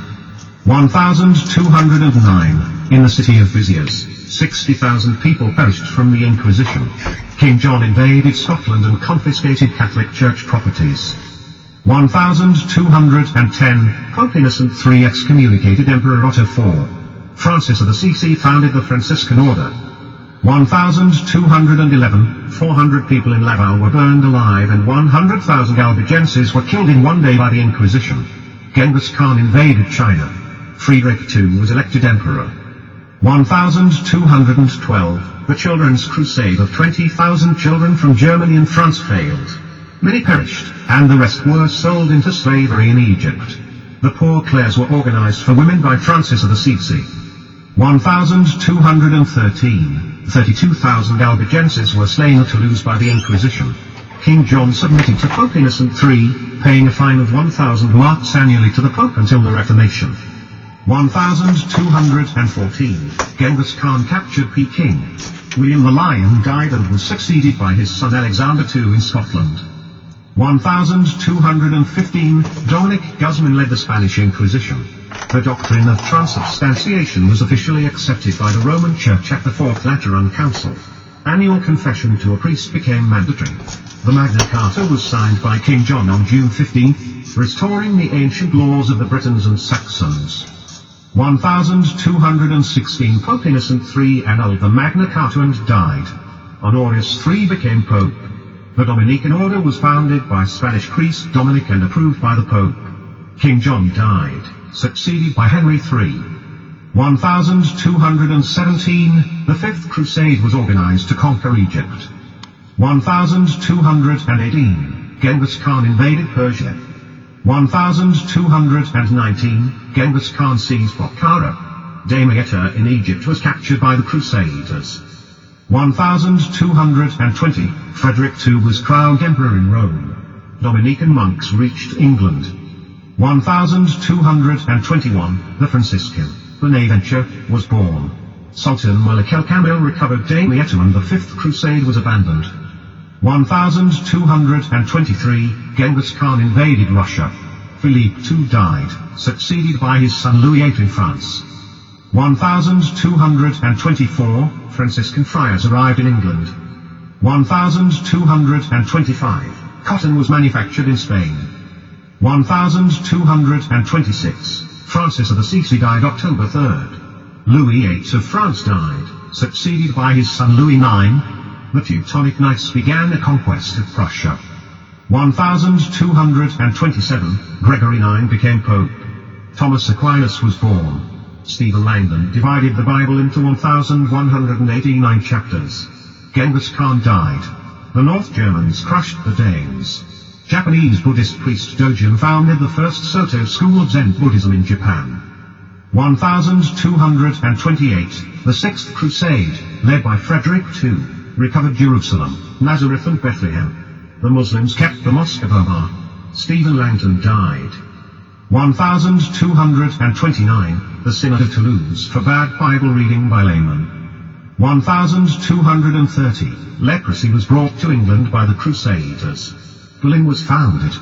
1209, in the city of Béziers, 60,000 people perished from the Inquisition. King John invaded Scotland and confiscated Catholic Church properties. 1210, Pope Innocent III excommunicated Emperor Otto IV. Francis of Assisi founded the Franciscan Order. 1211, 400 people in Laval were burned alive and 100,000 Albigenses were killed in one day by the Inquisition. Genghis Khan invaded China. Friedrich II was elected emperor. 1212, the Children's Crusade of 20,000 children from Germany and France failed. Many perished, and the rest were sold into slavery in Egypt. The Poor Clares were organized for women by Francis of Assisi. 1213, 32,000 Albigenses were slain at Toulouse by the Inquisition. King John submitted to Pope Innocent III, paying a fine of 1,000 marks annually to the Pope until the Reformation. 1214, Genghis Khan captured Peking. William the Lion died and was succeeded by his son Alexander II in Scotland. 1215, Dominic Guzman led the Spanish Inquisition. The doctrine of transubstantiation was officially accepted by the Roman Church at the Fourth Lateran Council. Annual confession to a priest became mandatory. The Magna Carta was signed by King John on June 15, restoring the ancient laws of the Britons and Saxons. 1216, Pope Innocent III annulled the Magna Carta and died. Honorius III became Pope. The Dominican order was founded by Spanish priest Dominic and approved by the Pope. King John died, succeeded by Henry III. 1217, the Fifth Crusade was organized to conquer Egypt. 1218, Genghis Khan invaded Persia. 1219, Genghis Khan seized Bokhara. Damietta in Egypt was captured by the Crusaders. 1220, Frederick II was crowned emperor in Rome. Dominican monks reached England. 1221, the Franciscan Bonaventure was born. Sultan Malik el-Kamil recovered Damietta and the Fifth Crusade was abandoned. 1223, Genghis Khan invaded Russia. Philippe II died, succeeded by his son Louis VIII in France. 1224, Franciscan friars arrived in England. 1225, cotton was manufactured in Spain. 1226, Francis of Assisi died October 3rd. Louis VIII of France died, succeeded by his son Louis IX. The Teutonic Knights began a conquest of Prussia. 1227, Gregory IX became Pope. Thomas Aquinas was born. Stephen Langdon divided the Bible into 1,189 chapters. Genghis Khan died. The North Germans crushed the Danes. Japanese Buddhist priest Dojin founded the first Soto school of Zen Buddhism in Japan. 1228, the Sixth Crusade, led by Frederick II, recovered Jerusalem, Nazareth and Bethlehem. The Muslims kept the Mosque of Omar. Stephen Langton died. 1229, the Synod of Toulouse forbade Bible reading by laymen. 1230, leprosy was brought to England by the Crusaders. Berlin was founded.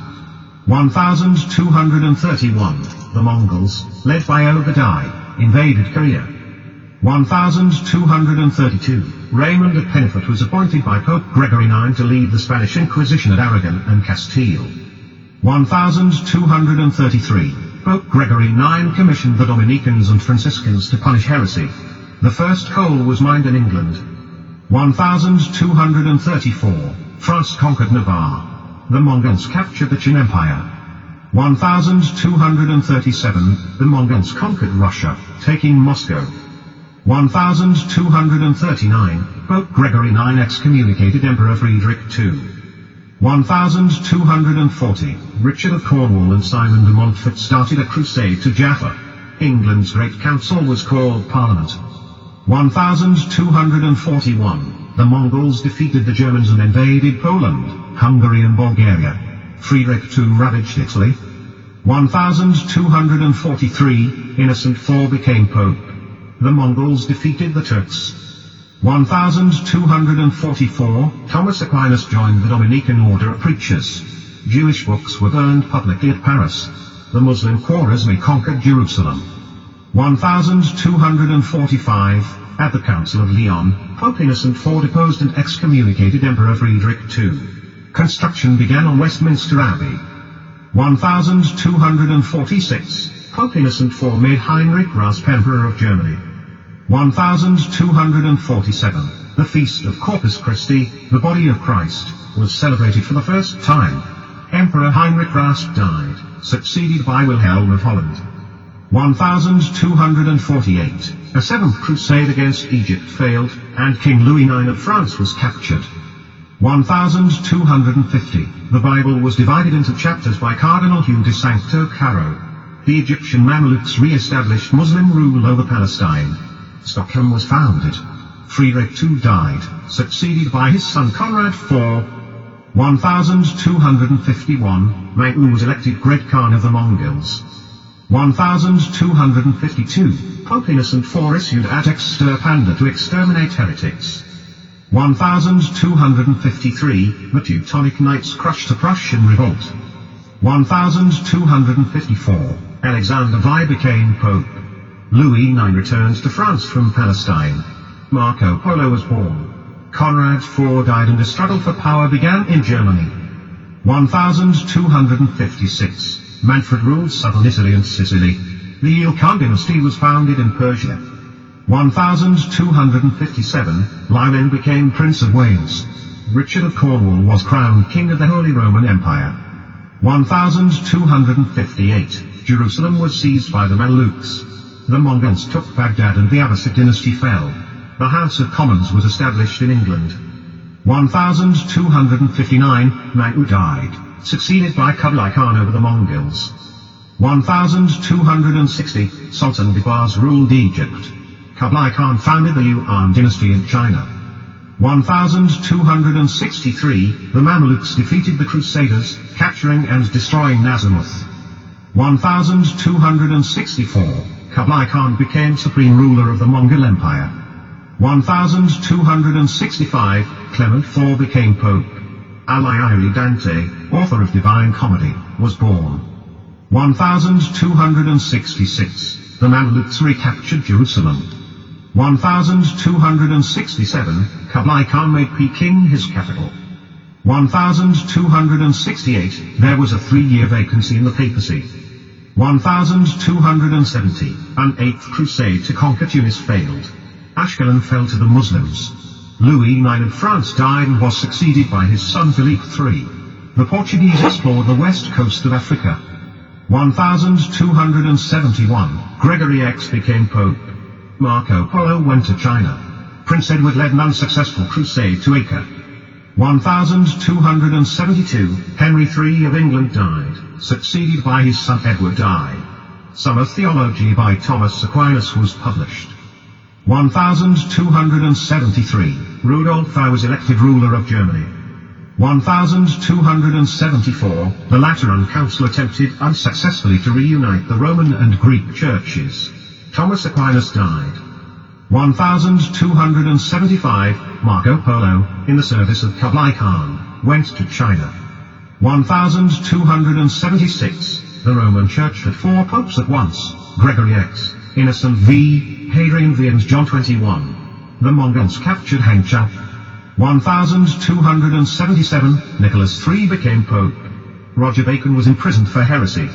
1231, the Mongols, led by Obadiah, invaded Korea. 1232, Raymond of Penifort was appointed by Pope Gregory IX to lead the Spanish Inquisition at Aragon and Castile. 1233, Pope Gregory IX commissioned the Dominicans and Franciscans to punish heresy. The first coal was mined in England. 1234, France conquered Navarre. The Mongols captured the Qin Empire. 1237, the Mongols conquered Russia, taking Moscow. 1239, Pope Gregory IX excommunicated Emperor Friedrich II. 1240, Richard of Cornwall and Simon de Montfort started a crusade to Jaffa. England's Great Council was called Parliament. 1241, the Mongols defeated the Germans and invaded Poland, Hungary and Bulgaria. Friedrich II ravaged Italy. 1243, Innocent IV became Pope. The Mongols defeated the Turks. 1244, Thomas Aquinas joined the Dominican order of preachers. Jewish books were burned publicly at Paris. The Muslim Khwarezmi conquered Jerusalem. 1245, at the Council of Lyon, Pope Innocent IV deposed and excommunicated Emperor Friedrich II. Construction began on Westminster Abbey. 1246, Pope Innocent IV made Heinrich Rasp Emperor of Germany. 1247, the Feast of Corpus Christi, the body of Christ, was celebrated for the first time. Emperor Heinrich Rasp died, succeeded by Wilhelm of Holland. 1248, a seventh crusade against Egypt failed, and King Louis IX of France was captured. 1250, the Bible was divided into chapters by Cardinal Hugh de Sancto Caro. The Egyptian Mamelukes re-established Muslim rule over Palestine. Stockholm was founded. Friedrich II died, succeeded by his son Conrad IV. 1251, Mang-U was elected Great Khan of the Mongols. 1252, Pope Innocent IV issued ad extirpanda to exterminate heretics. 1253, the Teutonic Knights crushed the Prussian revolt. 1254, Alexander I became Pope. Louis IX returned to France from Palestine. Marco Polo was born. Conrad IV died and the struggle for power began in Germany. 1256, Manfred ruled southern Italy and Sicily. The Ilkhan dynasty was founded in Persia. 1257, Lionel became Prince of Wales. Richard of Cornwall was crowned King of the Holy Roman Empire. 1258, Jerusalem was seized by the Mamelukes. The Mongols took Baghdad and the Abbasid dynasty fell. The House of Commons was established in England. 1259, Mang-U died, succeeded by Kublai Khan over the Mongols. 1260, Sultan Bibars ruled Egypt. Kublai Khan founded the Yuan dynasty in China. 1263, the Mamelukes defeated the Crusaders, capturing and destroying Nazamuth. 1264, Kublai Khan became supreme ruler of the Mongol Empire. 1265, Clement IV became Pope. Alighieri Dante, author of Divine Comedy, was born. 1266, the Mamelukes recaptured Jerusalem. 1267, Kublai Khan made Peking his capital. 1268, there was a 3-year vacancy in the papacy. 1270, an 8th crusade to conquer Tunis failed. Ashkelon fell to the Muslims. Louis IX of France died and was succeeded by his son Philippe III. The Portuguese explored the west coast of Africa. 1271, Gregory X became Pope. Marco Polo went to China. Prince Edward led an unsuccessful crusade to Acre. 1272, Henry III of England died, succeeded by his son Edward I. Summa Theology by Thomas Aquinas was published. 1273, Rudolf I was elected ruler of Germany. 1274, the Lateran Council attempted unsuccessfully to reunite the Roman and Greek churches. Thomas Aquinas died. 1275, Marco Polo, in the service of Kublai Khan, went to China. 1276, the Roman Church had 4 popes at once, Gregory X, Innocent V, Hadrian V and John 21. The Mongols captured Hangzhou. 1277, Nicholas III became Pope. Roger Bacon was imprisoned for heresy.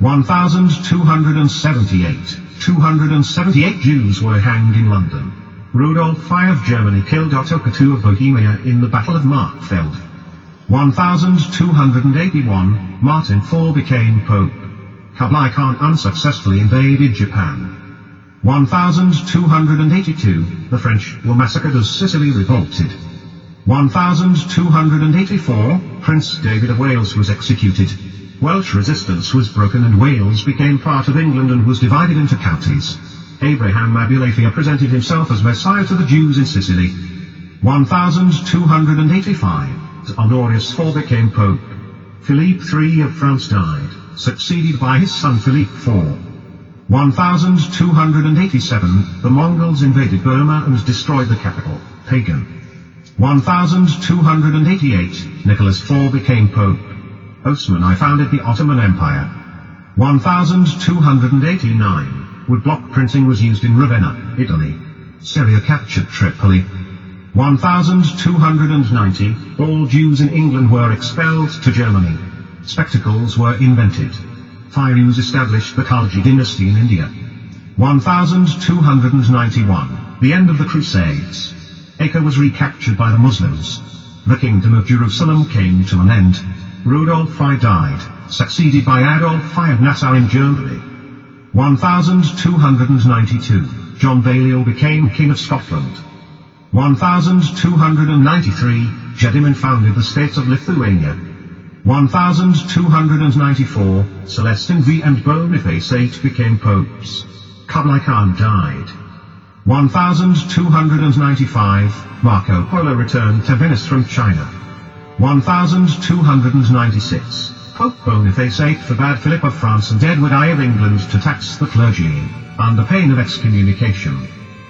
1278, 278 Jews were hanged in London. Rudolf I of Germany killed Otto II of Bohemia in the Battle of Markfeld. 1281, Martin IV became Pope. Kublai Khan unsuccessfully invaded Japan. 1282, the French were massacred as Sicily revolted. 1284, Prince David of Wales was executed. Welsh resistance was broken and Wales became part of England and was divided into counties. Abraham Abulafia presented himself as Messiah to the Jews in Sicily. 1285, Honorius IV became Pope. Philippe III of France died, succeeded by his son Philippe IV. 1287, the Mongols invaded Burma and destroyed the capital, Pagan. 1288, Nicholas IV became Pope. Osman I founded the Ottoman Empire. 1289, woodblock printing was used in Ravenna, Italy. Syria captured Tripoli. 1290, all Jews in England were expelled to Germany. Spectacles were invented. Firuz established the Khalji dynasty in India. 1291, the end of the Crusades. Acre was recaptured by the Muslims. The Kingdom of Jerusalem came to an end. Rudolf I died, succeeded by Adolf I of Nassau in Germany. 1292, John Balliol became King of Scotland. 1293, Gedimin founded the States of Lithuania. 1294, Celestin V and Boniface VIII became popes. Kublai Khan died. 1295, Marco Polo returned to Venice from China. 1296, Pope Boniface VIII forbade Philip of France and Edward I of England to tax the clergy, under pain of excommunication.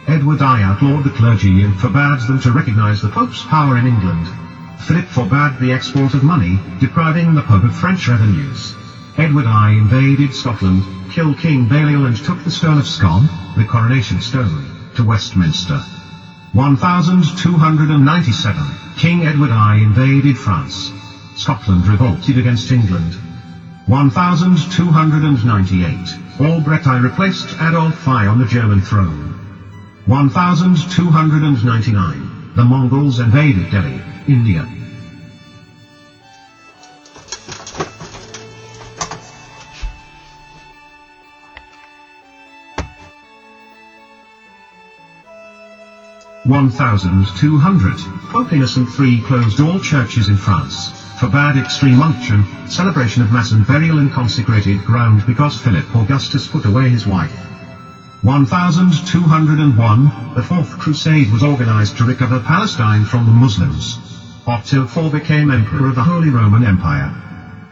Edward I outlawed the clergy and forbade them to recognize the Pope's power in England. Philip forbade the export of money, depriving the Pope of French revenues. Edward I invaded Scotland, killed King Balliol and took the stone of Scot, the coronation stone, to Westminster. 1297, King Edward I invaded France. Scotland revolted against England. 1298, Albrecht I replaced Adolf I on the German throne. 1299, the Mongols invaded Delhi, India. Pope Innocent III closed all churches in France, forbade extreme unction, celebration of Mass and burial in consecrated ground because Philip Augustus put away his wife. 1201, the Fourth Crusade was organized to recover Palestine from the Muslims. Otto IV became Emperor of the Holy Roman Empire.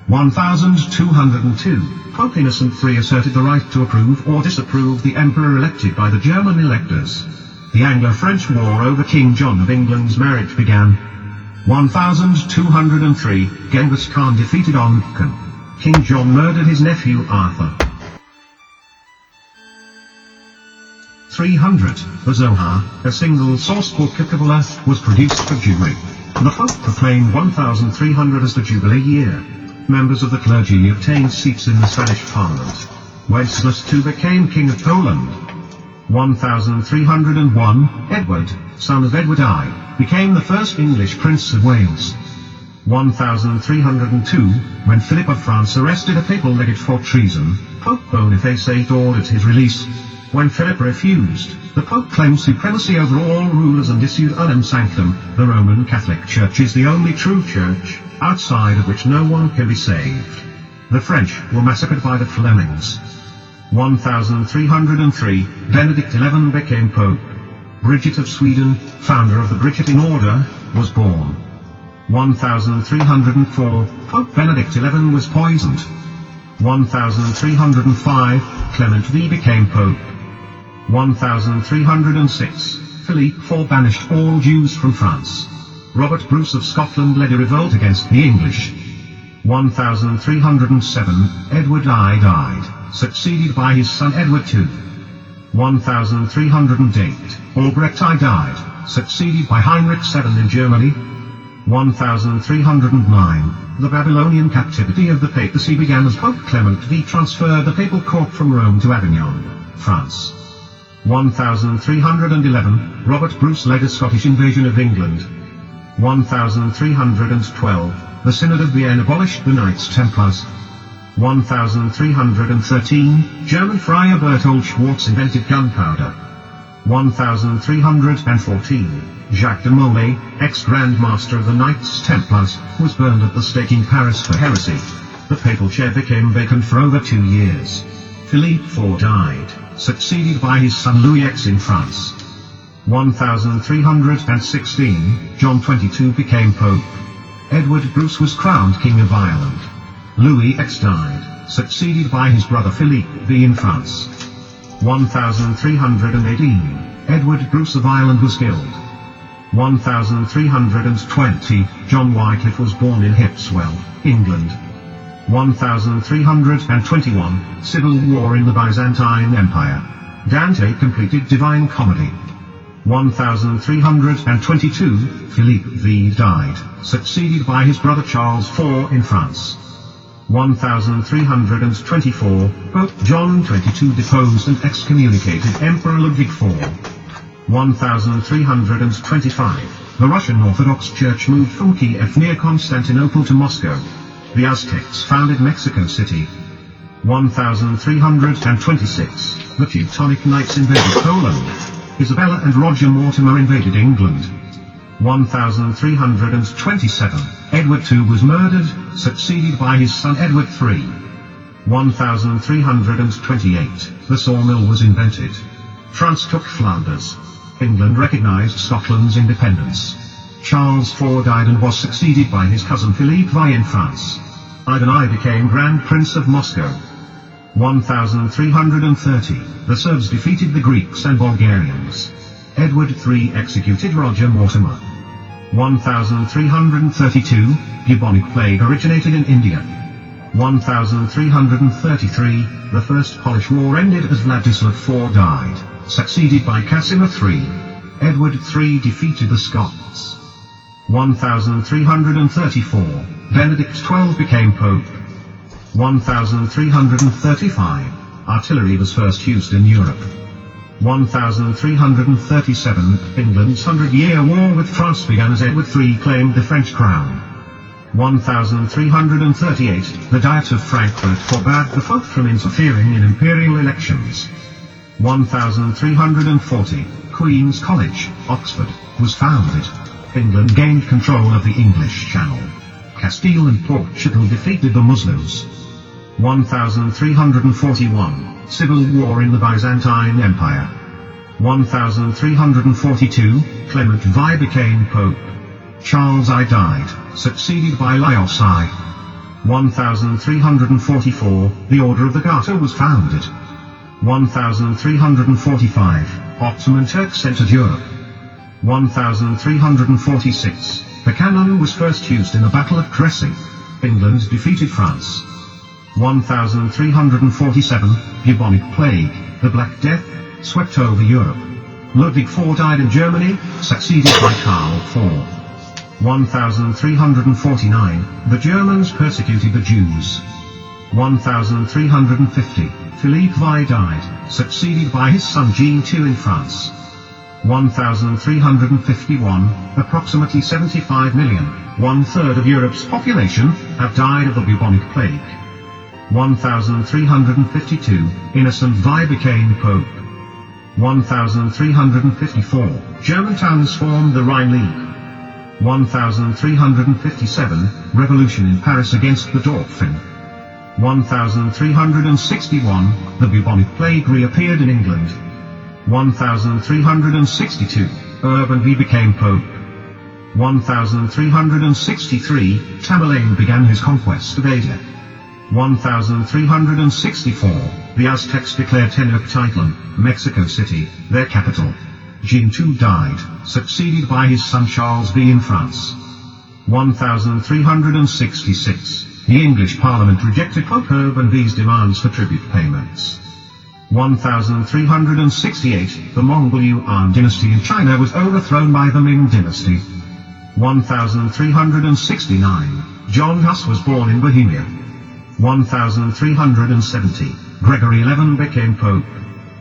1202, Pope Innocent III asserted the right to approve or disapprove the emperor elected by the German electors. The Anglo-French War over King John of England's marriage began. 1203, Genghis Khan defeated Onkan. King John murdered his nephew Arthur. 300, the Zohar, a single source book of Kabbalah, was produced for Jewry. The Pope proclaimed 1300 as the Jubilee year. Members of the clergy obtained seats in the Spanish Parliament. Wenceslas II became King of Poland. 1301, Edward, son of Edward I, became the first English Prince of Wales. 1302, when Philip of France arrested a papal legate for treason, Pope Boniface VIII ordered his release. When Philip refused, the Pope claimed supremacy over all rulers and issued Th.M. Sanctum. The Roman Catholic Church is the only true church, outside of which no one can be saved. The French were massacred by the Flemings. 1303, Benedict XI became Pope. Bridget of Sweden, founder of the Brigittine Order, was born. 1304, Pope Benedict XI was poisoned. 1305, Clement V became Pope. 1306, Philippe IV banished all Jews from France. Robert Bruce of Scotland led a revolt against the English. 1307, Edward I died, succeeded by his son Edward II. 1308, Albrecht I died, succeeded by Heinrich VII in Germany. 1309, the Babylonian captivity of the papacy began as Pope Clement V transferred the papal court from Rome to Avignon, France. 1311, Robert Bruce led a Scottish invasion of England. 1312, the Synod of Vienna abolished the Knights Templars. 1313, German friar Berthold Schwartz invented gunpowder. 1314, Jacques de Molay, ex-Grand Master of the Knights Templars, was burned at the stake in Paris for heresy. The papal chair became vacant for over 2 years. Philippe IV died, succeeded by his son Louis X in France. 1316, John XXII became Pope. Edward Bruce was crowned King of Ireland. Louis X died, succeeded by his brother Philippe V in France. 1318, Edward Bruce of Ireland was killed. 1320, John Wycliffe was born in Hipswell, England. 1321, Civil War in the Byzantine Empire. Dante completed Divine Comedy. 1322, Philippe V died, succeeded by his brother Charles IV in France. 1324, Pope John XXII deposed and excommunicated Emperor Ludwig IV. 1325, the Russian Orthodox Church moved from Kiev near Constantinople to Moscow. The Aztecs founded Mexico City. 1326, the Teutonic Knights invaded Poland. Isabella and Roger Mortimer invaded England. 1327, Edward II was murdered, succeeded by his son Edward III. 1328, the sawmill was invented. France took Flanders. England recognized Scotland's independence. Charles IV died and was succeeded by his cousin Philippe V in France. Ivan I became Grand Prince of Moscow. 1330, the Serbs defeated the Greeks and Bulgarians. Edward III executed Roger Mortimer. 1332, bubonic plague originated in India. 1333, the First Polish War ended as Vladislav IV died, succeeded by Casimir III. Edward III defeated the Scots. 1334, Benedict XII became Pope. 1335, artillery was first used in Europe. 1337, England's 100-Year War with France began as Edward III claimed the French crown. 1338, the Diet of Frankfurt forbade the Pope from interfering in imperial elections. 1340, Queen's College, Oxford, was founded. England gained control of the English Channel. Castile and Portugal defeated the Muslims. 1341, Civil War in the Byzantine Empire. 1342, Clement V became Pope. Charles I died, succeeded by Laios I. 1344, the Order of the Garter was founded. 1345, Ottoman Turks entered Europe. 1346, the cannon was first used in the Battle of Crecy. England defeated France. 1347, bubonic plague, the Black Death, swept over Europe. Ludwig IV died in Germany, succeeded by Karl IV. 1349, the Germans persecuted the Jews. 1350, Philippe V died, succeeded by his son Jean II in France. 1351, approximately 75 million, one-third of Europe's population, have died of the bubonic plague. 1352, Innocent V became Pope. 1354, German towns formed the Rhine League. 1357, Revolution in Paris against the Dauphin. 1361, the bubonic plague reappeared in England. 1362, Urban V became Pope. 1363, Tamerlane began his conquest of Asia. 1364, the Aztecs declared Tenochtitlan, Mexico City, their capital. Jean II died, succeeded by his son Charles V in France. 1366, the English Parliament rejected Pope Urban V's demands for tribute payments. 1368, the Mongol Yuan dynasty in China was overthrown by the Ming dynasty. 1369, John Huss was born in Bohemia. 1370, Gregory XI became Pope.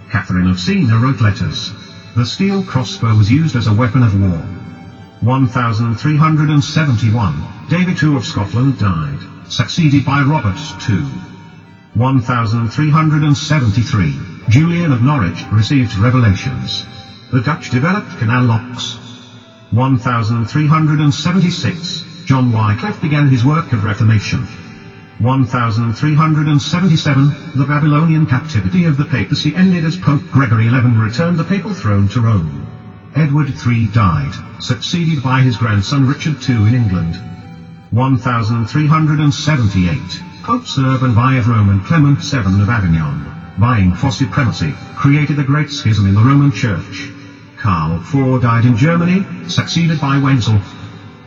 Catherine of Siena wrote letters. The steel crossbow was used as a weapon of war. 1371, David II of Scotland died, succeeded by Robert II. 1373, Julian of Norwich received revelations. The Dutch developed canal locks. 1376, John Wycliffe began his work of reformation. 1377, the Babylonian captivity of the papacy ended as Pope Gregory XI returned the papal throne to Rome. Edward III died, succeeded by his grandson Richard II in England. 1378, Popes Urban VI of Rome and Clement VII of Avignon, vying for supremacy, created a great schism in the Roman Church. Karl IV died in Germany, succeeded by Wenzel.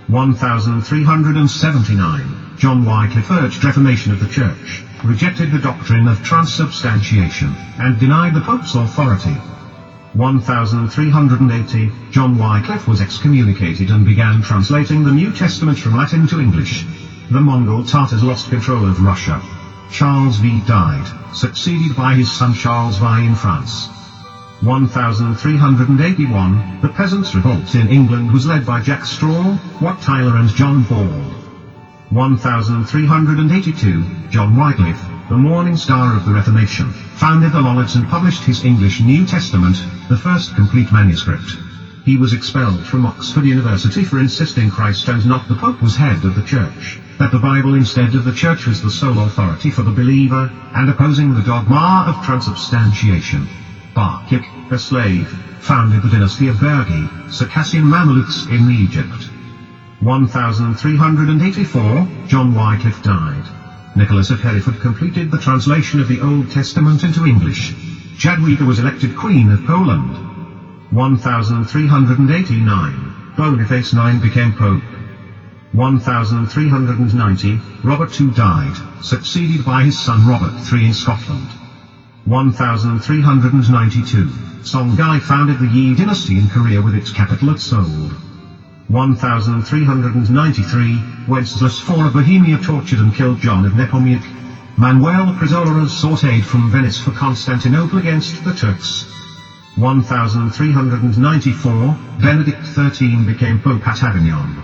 1379, John Wycliffe urged reformation of the Church, rejected the doctrine of transubstantiation, and denied the Pope's authority. 1380, John Wycliffe was excommunicated and began translating the New Testament from Latin to English. The Mongol Tatars lost control of Russia. Charles V died, succeeded by his son Charles V in France. 1381, the Peasants' Revolt in England was led by Jack Straw, Wat Tyler and John Ball. 1382, John Wycliffe, the morning star of the Reformation, founded the Lollards and published his English New Testament, the first complete manuscript. He was expelled from Oxford University for insisting Christ and not the Pope was head of the Church, that the Bible instead of the Church was the sole authority for the believer, and opposing the dogma of transubstantiation. Barkik, a slave, founded the dynasty of Bergi, Circassian Mamelukes in Egypt. 1384, John Wycliffe died. Nicholas of Hereford completed the translation of the Old Testament into English. Jadwiga was elected Queen of Poland. 1389, Boniface IX became Pope. 1390, Robert II died, succeeded by his son Robert III in Scotland. 1392, Songhai founded the Yi dynasty in Korea with its capital at Seoul. 1393, Wenceslas IV of Bohemia tortured and killed John of Nepomuk. Manuel Prizolas sought aid from Venice for Constantinople against the Turks. 1394, Benedict XIII became Pope at Avignon.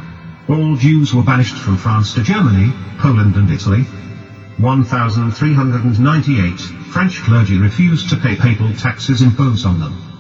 All Jews were banished from France to Germany, Poland and Italy. 1398, French clergy refused to pay papal taxes imposed on them.